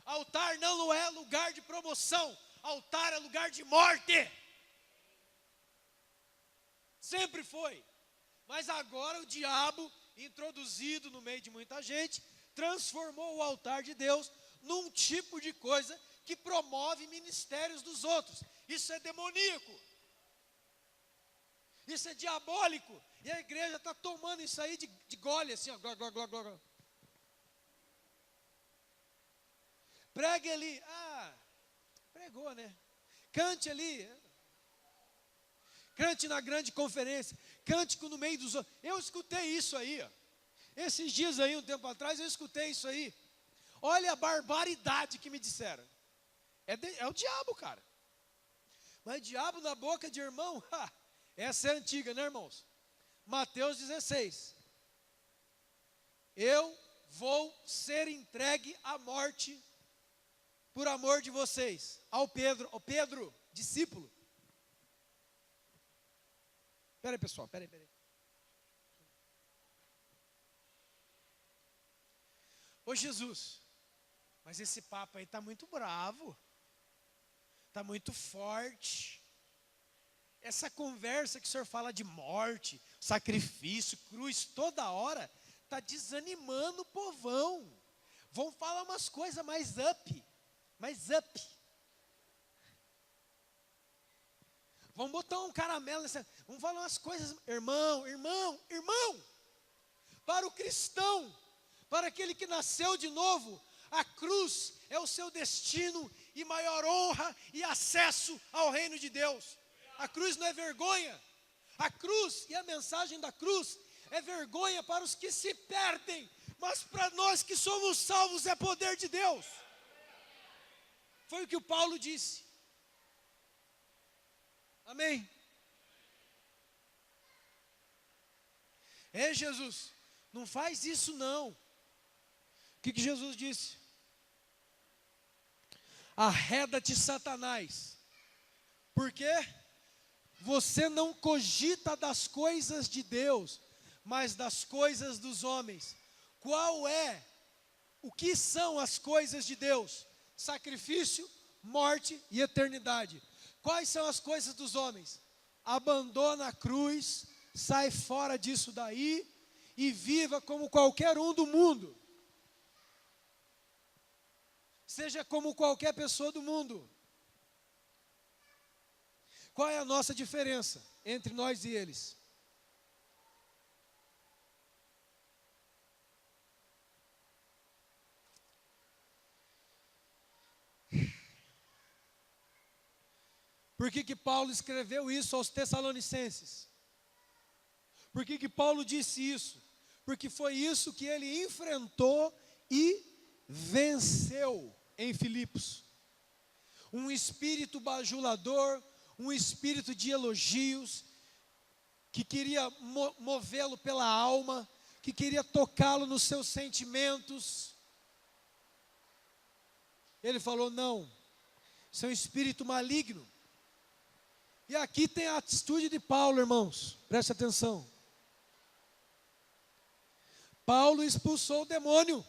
Altar não é lugar de promoção. Altar é lugar de morte. Sempre foi. Mas agora o diabo, introduzido no meio de muita gente, transformou o altar de Deus num tipo de coisa que promove ministérios dos outros. Isso é demoníaco. Isso é diabólico. E a igreja está tomando isso aí de gole, assim, ó. Gló, gló, gló, gló. Pregue ali. Ah, pregou, né? Cante ali. Cante na grande conferência. Cante no meio dos outros. Eu escutei isso aí, ó. Esses dias aí, um tempo atrás, eu escutei isso aí. Olha a barbaridade que me disseram. É o diabo, cara. Mas diabo na boca de irmão, essa é antiga, né, irmãos? Mateus 16. Eu vou ser entregue à morte por amor de vocês. Ao Pedro, discípulo. Espera aí, pessoal, espera aí. Ô Jesus, mas esse papo aí está muito bravo. Está muito forte. Essa conversa que o senhor fala de morte, sacrifício, cruz, toda hora, está desanimando o povão. Vão falar umas coisas mais up. Vão botar um caramelo nessa. Vão falar umas coisas, irmão. Para o cristão, para aquele que nasceu de novo, A cruz é o seu destino e maior honra e acesso ao reino de Deus. A cruz não é vergonha. A cruz e a mensagem da cruz é vergonha para os que se perdem, mas para nós que somos salvos é poder de Deus. Foi o que o Paulo disse. Amém? Jesus, não faz isso não. O que Jesus disse? Arreda-te, Satanás. Por quê? Você não cogita das coisas de Deus, mas das coisas dos homens. O que são as coisas de Deus? Sacrifício, morte e eternidade. Quais são as coisas dos homens? Abandona a cruz, sai fora disso daí e viva como qualquer um do mundo. Seja como qualquer pessoa do mundo. Qual é a nossa diferença entre nós e eles? Por que Paulo escreveu isso aos Tessalonicenses? Por que Paulo disse isso? Porque foi isso que ele enfrentou e venceu em Filipos. Um espírito bajulador, um espírito de elogios, que queria movê-lo pela alma, que queria tocá-lo nos seus sentimentos. Ele falou: não, isso é um espírito maligno. E aqui tem a atitude de Paulo, irmãos, preste atenção. Paulo expulsou o demônio.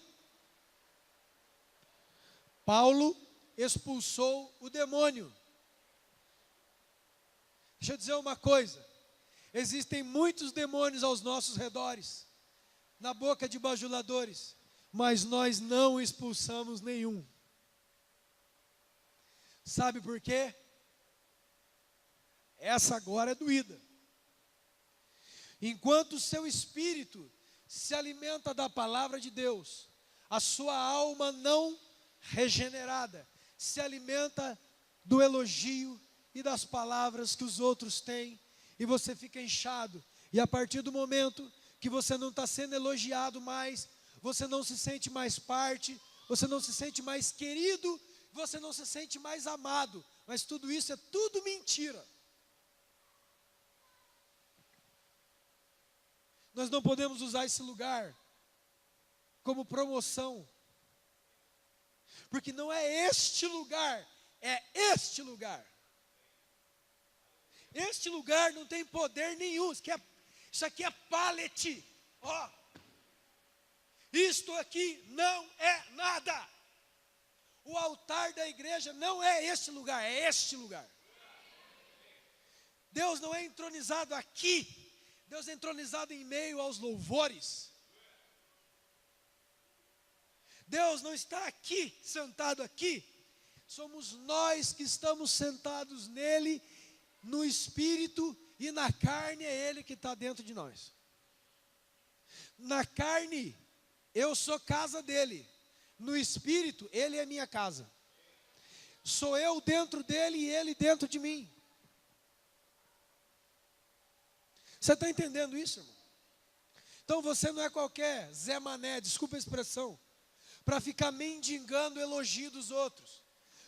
Paulo expulsou o demônio. Deixa eu dizer uma coisa. Existem muitos demônios aos nossos redores, na boca de bajuladores, mas nós não expulsamos nenhum. Sabe por quê? Essa agora é doída. Enquanto o seu espírito se alimenta da palavra de Deus, a sua alma não regenerada se alimenta do elogio e das palavras que os outros têm, e você fica inchado. E a partir do momento que você não está sendo elogiado mais, você não se sente mais parte, você não se sente mais querido, você não se sente mais amado. Mas tudo isso é tudo mentira. Nós não podemos usar esse lugar como promoção, porque não é este lugar, é este lugar. Este lugar não tem poder nenhum. Isso aqui é pallet. Ó, isto aqui não é nada. O altar da igreja não é este lugar, é este lugar. Deus não é entronizado aqui. Deus é entronizado em meio aos louvores. Deus não está aqui, sentado aqui. Somos nós que estamos sentados nele, no espírito, e na carne é ele que está dentro de nós. Na carne, eu sou casa dele. No espírito, ele é minha casa. Sou eu dentro dele e ele dentro de mim. Você está entendendo isso, irmão? Então você não é qualquer Zé Mané, desculpa a expressão, para ficar mendigando o elogio dos outros,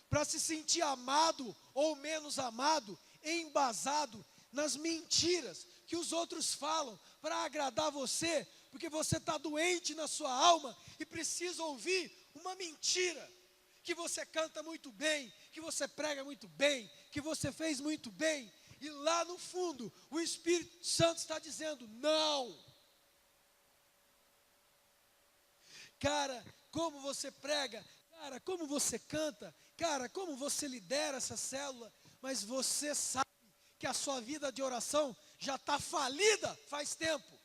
para se sentir amado ou menos amado, embasado nas mentiras que os outros falam para agradar você, porque você está doente na sua alma e precisa ouvir uma mentira, que você canta muito bem, que você prega muito bem, que você fez muito bem, e lá no fundo o Espírito Santo está dizendo: não. Cara, como você prega, cara, como você canta, cara, como você lidera essa célula, mas você sabe que a sua vida de oração já está falida faz tempo,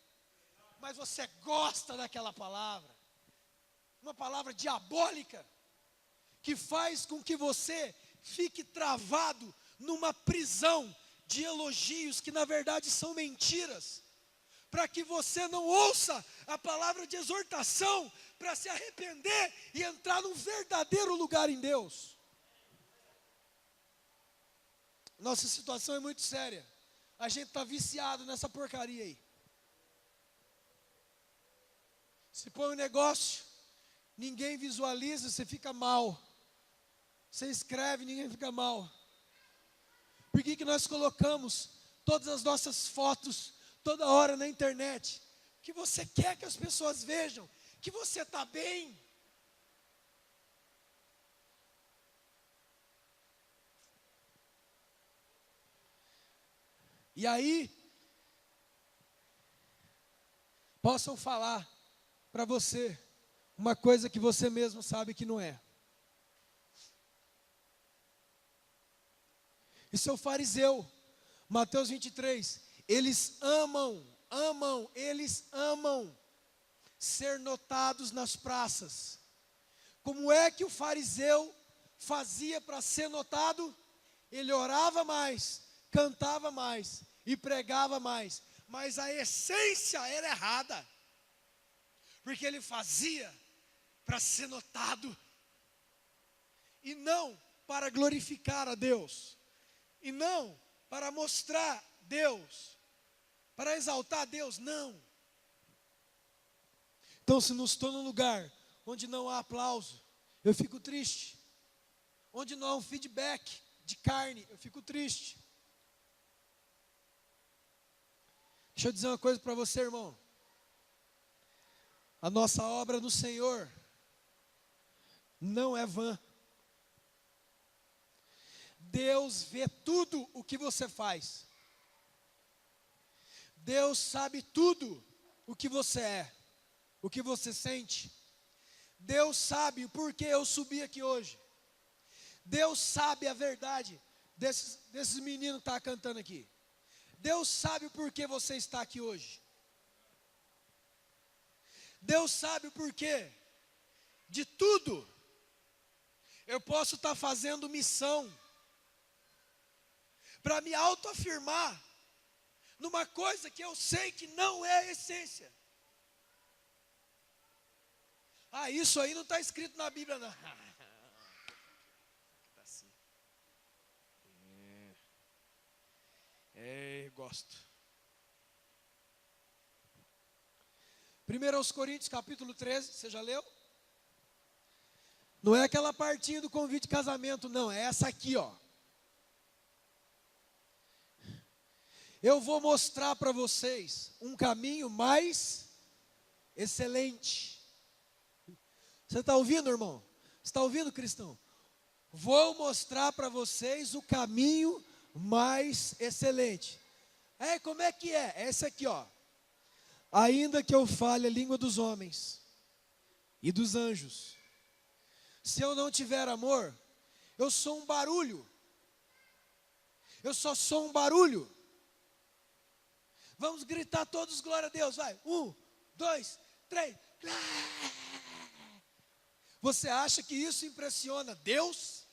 mas você gosta daquela palavra, uma palavra diabólica, que faz com que você fique travado numa prisão de elogios que na verdade são mentiras, para que você não ouça a palavra de exortação para se arrepender e entrar num verdadeiro lugar em Deus. Nossa situação é muito séria. A gente está viciado nessa porcaria aí. Se põe um negócio, ninguém visualiza, você fica mal. Você escreve, ninguém fica mal. Por que nós colocamos todas as nossas fotos toda hora na internet? Que você quer que as pessoas vejam que você está bem. E aí, possam falar para você uma coisa que você mesmo sabe que não é. Isso é o fariseu, Mateus 23, eles amam ser notados nas praças. Como é que o fariseu fazia para ser notado? Ele orava mais, cantava mais e pregava mais, mas a essência era errada, porque ele fazia para ser notado, e não para glorificar a Deus, e não para mostrar Deus, para exaltar Deus, não. Então, se não estou num lugar onde não há aplauso, eu fico triste. Onde não há um feedback de carne, eu fico triste. Deixa eu dizer uma coisa para você, irmão. A nossa obra no Senhor não é vã. Deus vê tudo o que você faz. Deus sabe tudo o que você é, o que você sente. Deus sabe o porquê eu subi aqui hoje. Deus sabe a verdade desses meninos que estão cantando aqui. Deus sabe o porquê você está aqui hoje. Deus sabe o porquê de tudo. Eu posso estar fazendo missão para me autoafirmar numa coisa que eu sei que não é a essência. Ah, isso aí não está escrito na Bíblia, não. Está assim. Gosto. 1 Coríntios capítulo 13, você já leu? Não é aquela partinha do convite de casamento, não, é essa aqui, ó. Eu vou mostrar para vocês um caminho mais excelente. Você está ouvindo, irmão? Você está ouvindo, cristão? Vou mostrar para vocês o caminho mais excelente. Como é que é? É esse aqui, ó. Ainda que eu fale a língua dos homens e dos anjos, se eu não tiver amor, eu sou um barulho. Eu só sou um barulho. Vamos gritar todos glória a Deus, vai. 1, 2, 3. Você acha que isso impressiona Deus?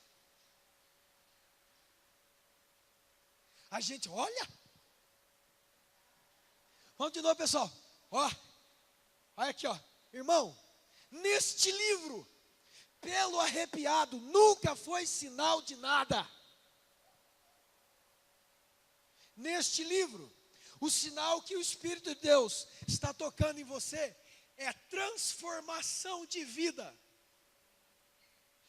A gente olha. Vamos de novo, pessoal. Ó, olha aqui, ó. Irmão, neste livro, pelo arrepiado, nunca foi sinal de nada. Neste livro, o sinal que o Espírito de Deus está tocando em você é transformação de vida.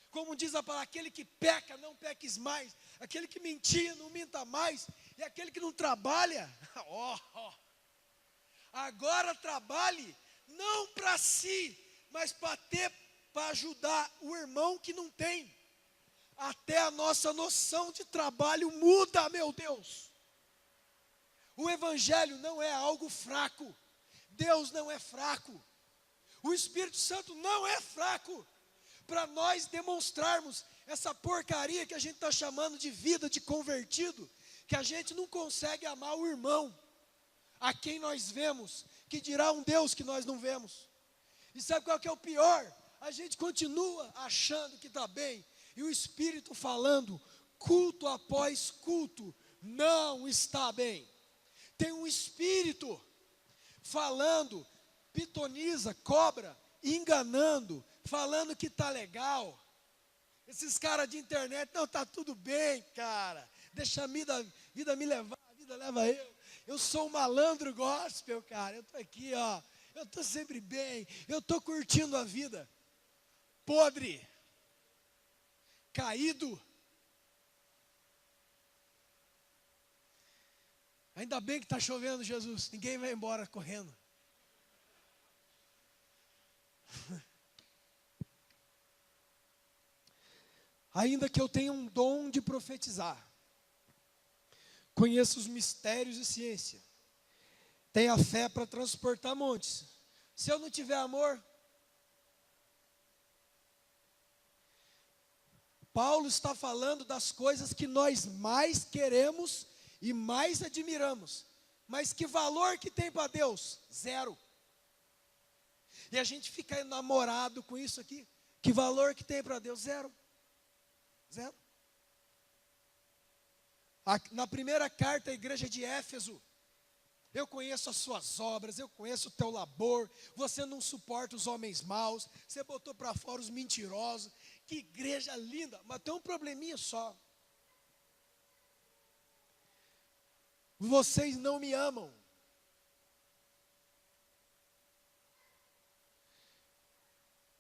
Como diz a palavra, aquele que peca, não peques mais. Aquele que mentia, não minta mais. E aquele que não trabalha, agora trabalhe, não para si, mas para ajudar o irmão que não tem. Até a nossa noção de trabalho muda, meu Deus. O Evangelho não é algo fraco. Deus não é fraco. O Espírito Santo não é fraco. Para nós demonstrarmos essa porcaria que a gente está chamando de vida de convertido, que a gente não consegue amar o irmão, a quem nós vemos, que dirá um Deus que nós não vemos. E sabe qual que é o pior? A gente continua achando que está bem, e o Espírito falando, culto após culto, não está bem. Tem um Espírito falando, pitoniza, cobra, enganando, falando que tá legal. Esses caras de internet, não, tá tudo bem, cara. Deixa a vida me levar, a vida leva eu. Eu sou um malandro gospel, cara. Eu tô aqui, ó. Eu tô sempre bem. Eu tô curtindo a vida. Podre. Caído. Ainda bem que está chovendo, Jesus. Ninguém vai embora correndo. Ainda que eu tenha um dom de profetizar, conheça os mistérios e ciência, tenha fé para transportar montes. Se eu não tiver amor, Paulo está falando das coisas que nós mais queremos e mais admiramos. Mas que valor que tem para Deus? Zero. E a gente fica enamorado com isso aqui. Que valor que tem para Deus? Zero. Zero. Na primeira carta à igreja de Éfeso, eu conheço as suas obras, eu conheço o teu labor, você não suporta os homens maus, você botou para fora os mentirosos. Que igreja linda, mas tem um probleminha só. Vocês não me amam.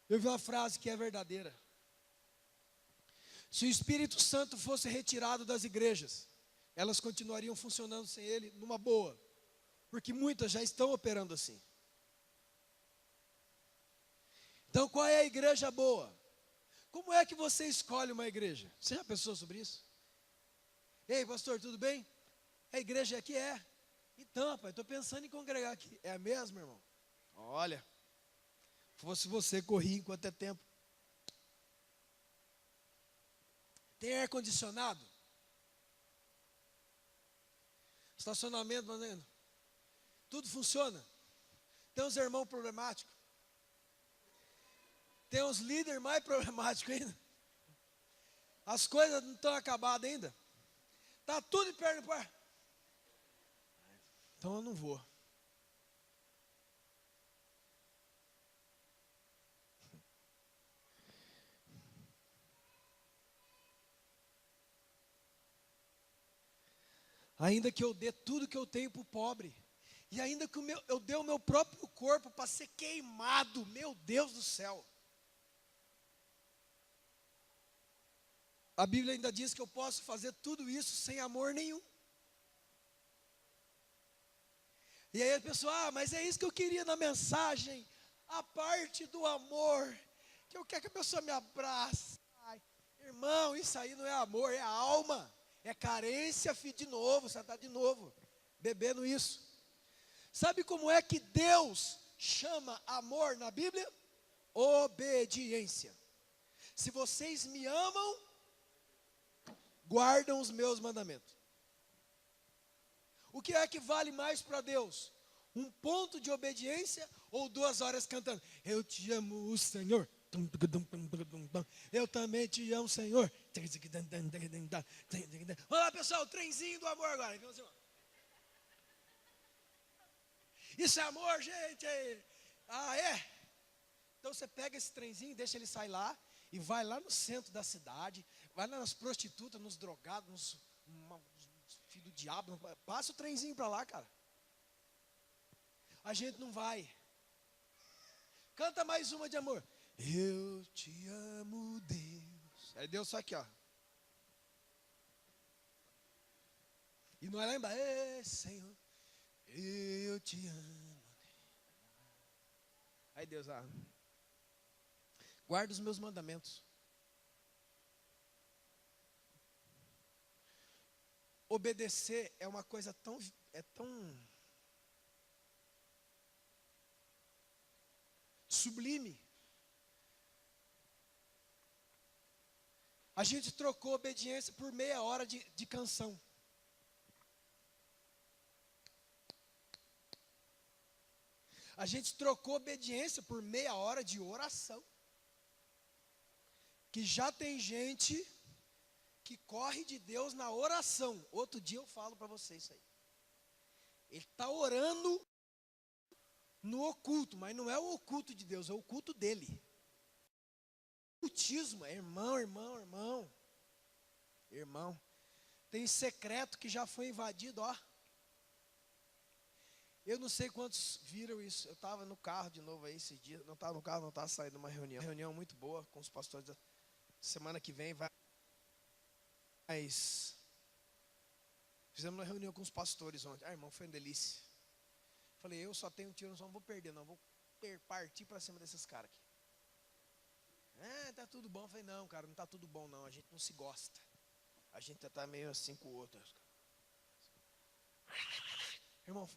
Eu vi uma frase que é verdadeira. Se o Espírito Santo fosse retirado das igrejas, elas continuariam funcionando sem ele numa boa, porque muitas já estão operando assim. Então, qual é a igreja boa? Como é que você escolhe uma igreja? Você já pensou sobre isso? Ei, pastor, tudo bem? A igreja aqui é. Então, rapaz, estou pensando em congregar aqui. É a mesma, irmão? Olha, fosse você, corria enquanto é tempo. Tem ar-condicionado? Estacionamento, mano. Tudo funciona. Tem uns irmãos problemáticos. Tem uns líderes mais problemáticos ainda. As coisas não estão acabadas ainda. Está tudo em perna no par. Então eu não vou. Ainda que eu dê tudo que eu tenho para o pobre, e ainda que eu dê o meu próprio corpo para ser queimado, meu Deus do céu. A Bíblia ainda diz que eu posso fazer tudo isso sem amor nenhum. E aí a pessoa, mas é isso que eu queria na mensagem, a parte do amor, que eu quero que a pessoa me abrace. Ai, irmão, isso aí não é amor, é alma, é carência, filho, de novo, você está de novo, bebendo isso. Sabe como é que Deus chama amor na Bíblia? Obediência. Se vocês me amam, guardam os meus mandamentos. O que é que vale mais para Deus? Um ponto de obediência ou 2 horas cantando? Eu te amo, Senhor. Eu também te amo, Senhor. Vamos lá, pessoal, o trenzinho do amor agora. Isso é amor, gente. Ah, é? Então você pega esse trenzinho, deixa ele sair lá e vai lá no centro da cidade, vai lá nas prostitutas, nos drogados, nos filhos do diabo, passa o trenzinho para lá, cara. A gente não vai. Canta mais uma de amor. Eu te amo, Deus. Aí Deus só aqui, ó. E não é lá embaixo, Senhor, eu te amo. Aí Deus, guarda os meus mandamentos. Obedecer é uma coisa tão sublime. A gente trocou obediência por meia hora de canção. A gente trocou obediência por meia hora de oração. Que já tem gente que corre de Deus na oração. Outro dia eu falo para vocês isso aí. Ele está orando no oculto, mas não é o oculto de Deus, é o culto dele. Ocultismo é irmão, irmão, irmão. Irmão. Tem secreto que já foi invadido, ó. Eu não sei quantos viram isso. Eu estava no carro de novo aí esses dias. Não estava no carro, não estava saindo de uma reunião. Uma reunião muito boa com os pastores. Semana que vem vai. Mas fizemos uma reunião com os pastores ontem. Ah, irmão, foi uma delícia. Falei, eu só tenho um tiro, não vou perder, não. Vou partir para cima desses caras aqui. Tá tudo bom. Eu falei, não, cara, não está tudo bom, não. A gente não se gosta. A gente está meio assim com o outro. Irmão,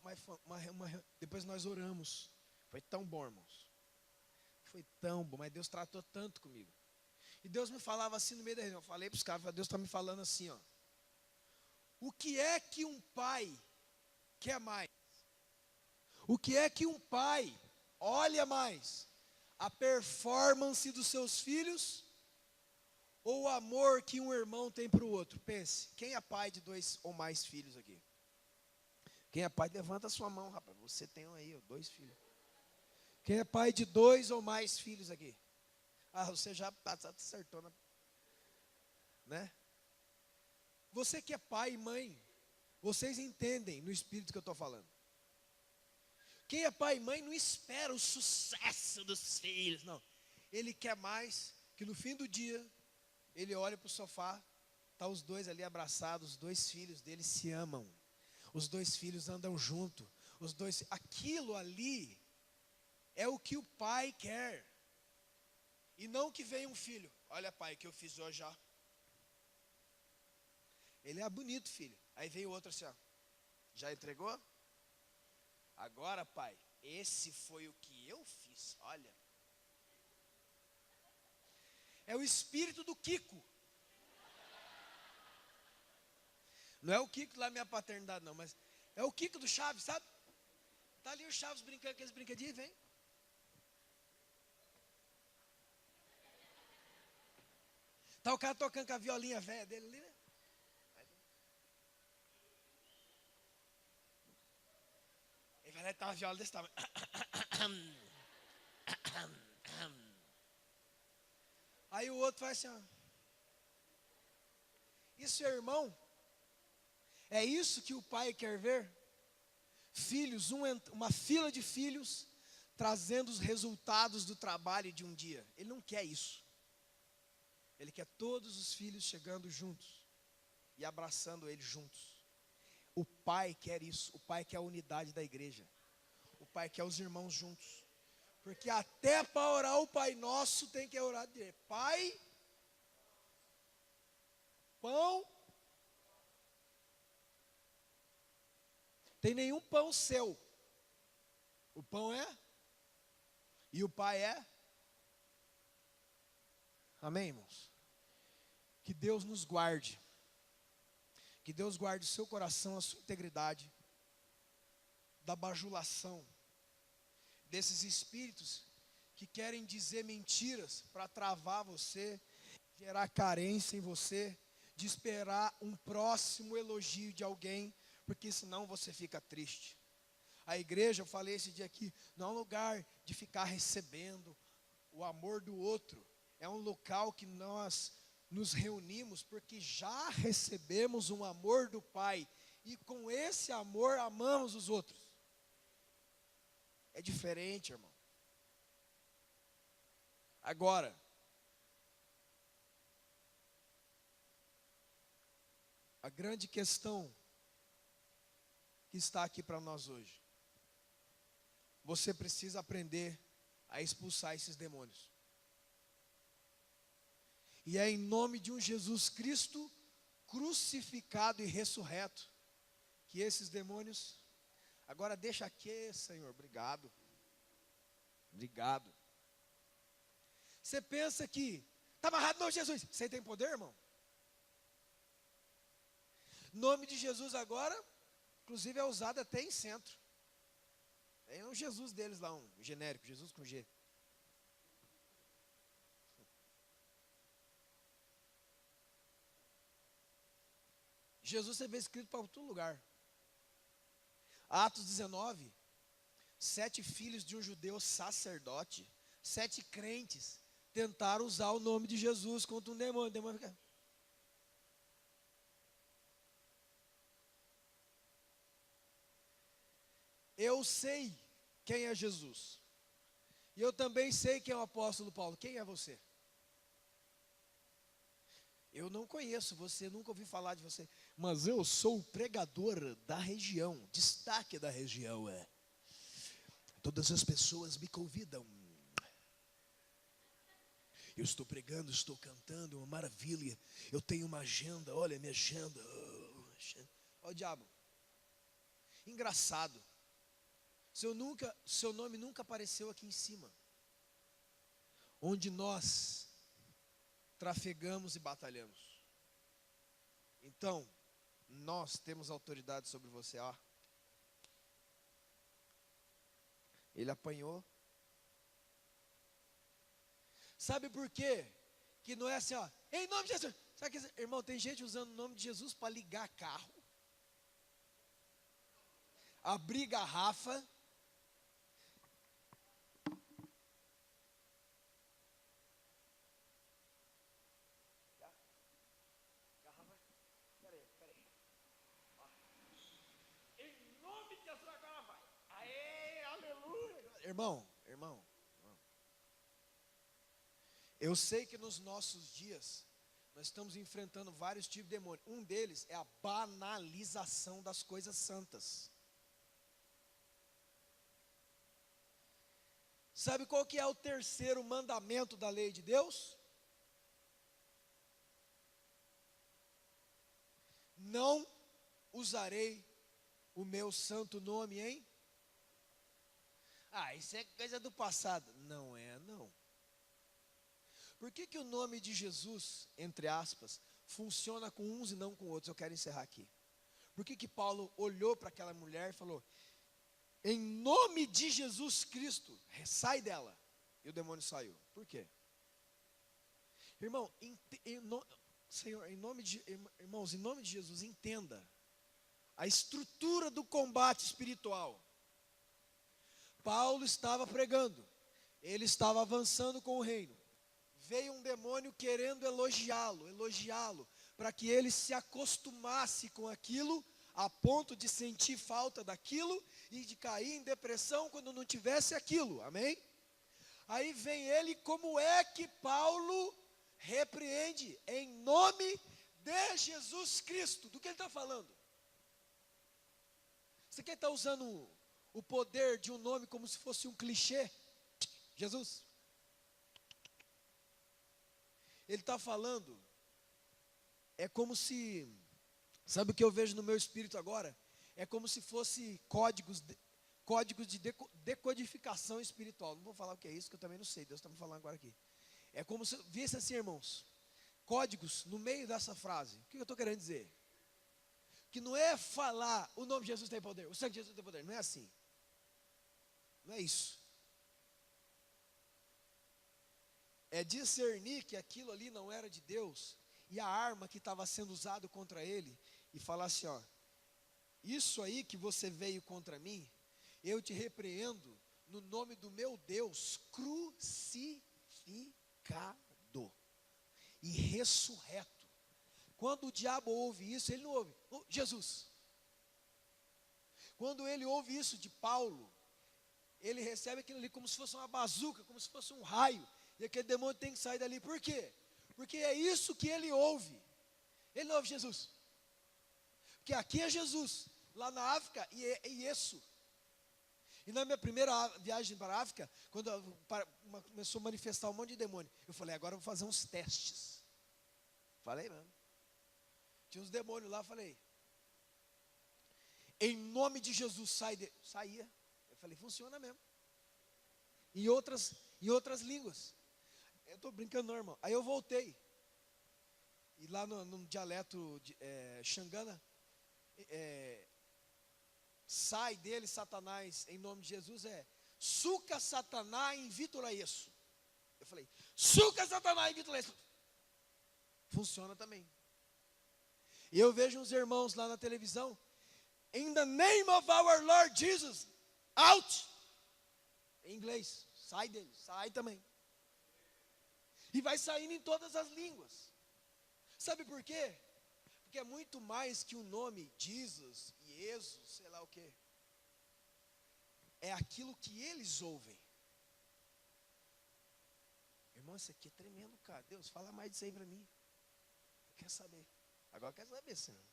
depois nós oramos. Foi tão bom, irmãos. Foi tão bom, mas Deus tratou tanto comigo. E Deus me falava assim no meio da reunião. Eu falei para os caras, Deus está me falando assim, ó. O que é que um pai quer mais? O que é que um pai olha mais? A performance dos seus filhos ou o amor que um irmão tem para o outro? Pense, quem é pai de 2 ou mais filhos aqui? Quem é pai, levanta a sua mão, rapaz. Você tem aí, 2 filhos. Quem é pai de 2 ou mais filhos aqui? Ah, você já acertou, né? Você que é pai e mãe, vocês entendem no espírito que eu estou falando. Quem é pai e mãe não espera o sucesso dos filhos, não. Ele quer mais que no fim do dia, ele olha para o sofá, tá os 2 ali abraçados, os 2 filhos dele se amam. Os 2 filhos andam junto. Aquilo ali é o que o pai quer. E não que venha um filho. Olha, pai, o que eu fiz hoje, ó. Ele é bonito, filho. Aí veio o outro assim, ó. Já entregou? Agora, pai, esse foi o que eu fiz. Olha. É o espírito do Kiko. Não é o Kiko lá minha paternidade não, mas é o Kiko do Chaves, sabe? Tá ali o Chaves brincando com aqueles brinquedinhos, vem. Tá o cara tocando com a violinha velha dele ali, né? Ele vai lá e tá uma viola desse tamanho. Aí o outro vai assim, ó. Isso é irmão? É isso que o pai quer ver? Filhos, uma fila de filhos trazendo os resultados do trabalho de um dia. Ele não quer isso. Ele quer todos os filhos chegando juntos e abraçando ele juntos. O pai quer isso. O pai quer a unidade da igreja. O pai quer os irmãos juntos. Porque até para orar o Pai Nosso tem que orar de Pai, pão. Tem nenhum pão seu. O pão é. E o Pai é. Amém, irmãos? Que Deus nos guarde. Que Deus guarde o seu coração, a sua integridade. Da bajulação. Desses espíritos que querem dizer mentiras para travar você, gerar carência em você, de esperar um próximo elogio de alguém, porque senão você fica triste. A igreja, eu falei esse dia aqui, não é um lugar de ficar recebendo o amor do outro, é um local que nós nos reunimos porque já recebemos um amor do Pai, e com esse amor amamos os outros. É diferente, irmão. Agora, a grande questão que está aqui para nós hoje. Você precisa aprender a expulsar esses demônios. E é em nome de um Jesus Cristo crucificado e ressurreto que esses demônios... Agora deixa aqui, Senhor, obrigado. Obrigado. Você pensa que está amarrado no Jesus. Você tem poder, irmão? Nome de Jesus agora, inclusive é usado até em centro. É um Jesus deles lá, um genérico, Jesus com G. Jesus você vê escrito para todo lugar. Atos 19, 7 filhos de um judeu sacerdote, 7 crentes, tentaram usar o nome de Jesus contra um demônio. O demônio fica... Eu sei quem é Jesus. E eu também sei quem é o apóstolo Paulo. Quem é você? Eu não conheço você, nunca ouvi falar de você. Mas eu sou o pregador da região, destaque da região. Todas as pessoas me convidam. Eu estou pregando, estou cantando, uma maravilha. Eu tenho uma agenda, olha minha agenda. Olha o diabo. Engraçado. Seu nome nunca apareceu aqui em cima. Onde nós trafegamos e batalhamos. Então, nós temos autoridade sobre você. Ó. Ele apanhou. Sabe por quê? Que não é assim, ó, em nome de Jesus. Sabe que, irmão, tem gente usando o nome de Jesus para ligar carro, abrir garrafa. Peraí. Em nome de Jesus agora vai. Aê, aleluia. Irmão. Eu sei que nos nossos dias, nós estamos enfrentando vários tipos de demônios. Um deles é a banalização das coisas santas. Sabe qual que é o terceiro mandamento da lei de Deus? Não usarei o meu santo nome em... isso é coisa do passado. Não é, não. Por que o nome de Jesus, entre aspas, funciona com uns e não com outros? Eu quero encerrar aqui. Por que Paulo olhou para aquela mulher e falou, em nome de Jesus Cristo, sai dela. E o demônio saiu. Por quê? Irmão, Senhor, irmãos, em nome de Jesus, entenda a estrutura do combate espiritual. Paulo estava pregando, ele estava avançando com o reino. Veio um demônio querendo elogiá-lo, para que ele se acostumasse com aquilo, a ponto de sentir falta daquilo e de cair em depressão quando não tivesse aquilo, amém? Aí vem ele, como é que Paulo repreende em nome de Jesus Cristo? Do que ele está falando? Você quer estar usando o poder de um nome como se fosse um clichê? Jesus. Ele está falando, é como se, sabe o que eu vejo no meu espírito agora? É como se fosse códigos de decodificação espiritual. Não vou falar o que é isso, que eu também não sei, Deus está me falando agora aqui. É como se visse assim, irmãos, códigos no meio dessa frase. O que eu estou querendo dizer? Que não é falar, o nome de Jesus tem poder, o sangue de Jesus tem poder, não é assim. Não é isso. É discernir que aquilo ali não era de Deus, e a arma que estava sendo usada contra ele, e falar assim, ó, isso aí que você veio contra mim, eu te repreendo no nome do meu Deus crucificado e ressurreto. Quando o diabo ouve isso, ele não ouve, Jesus. Quando ele ouve isso de Paulo, ele recebe aquilo ali como se fosse uma bazuca, como se fosse um raio. E aquele demônio tem que sair dali. Por quê? Porque é isso que ele ouve. Ele não ouve Jesus. Porque aqui é Jesus. Lá na África é isso. E na minha primeira viagem para a África, quando começou a manifestar um monte de demônio, eu falei, agora eu vou fazer uns testes. Falei mesmo. Tinha uns demônios lá, falei, em nome de Jesus, saía. Eu falei, funciona mesmo. Em outras línguas. Eu estou brincando não, irmão. Aí eu voltei. E lá no dialeto xangana, sai dele Satanás em nome de Jesus suca Satanás invítula isso. Eu falei, suca Satanás invítula isso. Funciona também. E eu vejo uns irmãos lá na televisão, in the name of our Lord Jesus, out. Em inglês, sai dele, sai também. E vai saindo em todas as línguas. Sabe por quê? Porque é muito mais que o nome Jesus, Jesus, sei lá o quê. É aquilo que eles ouvem. Irmão, isso aqui é tremendo, cara. Deus, fala mais disso aí para mim. Quer saber? Agora quer saber, Senhor.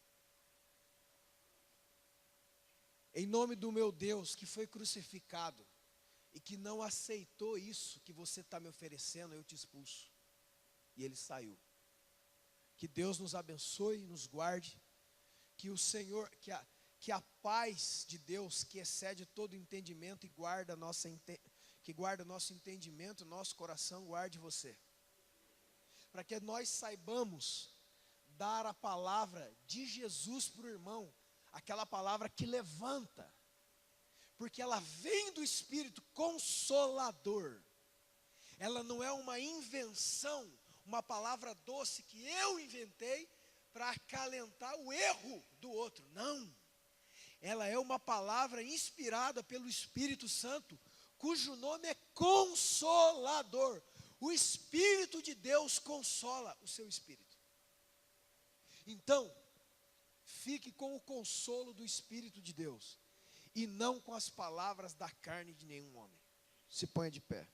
Em nome do meu Deus que foi crucificado e que não aceitou isso que você está me oferecendo, eu te expulso. E ele saiu. Que Deus nos abençoe e nos guarde. Que o Senhor, que a paz de Deus, que excede todo entendimento e que guarda nosso entendimento, nosso coração, guarde você. Para que nós saibamos dar a palavra de Jesus para o irmão, aquela palavra que levanta, porque ela vem do Espírito Consolador. Ela não é uma invenção, uma palavra doce que eu inventei para acalentar o erro do outro. Não. Ela é uma palavra inspirada pelo Espírito Santo, cujo nome é Consolador. O Espírito de Deus consola o seu espírito. Então, fique com o consolo do Espírito de Deus e não com as palavras da carne de nenhum homem. Se ponha de pé.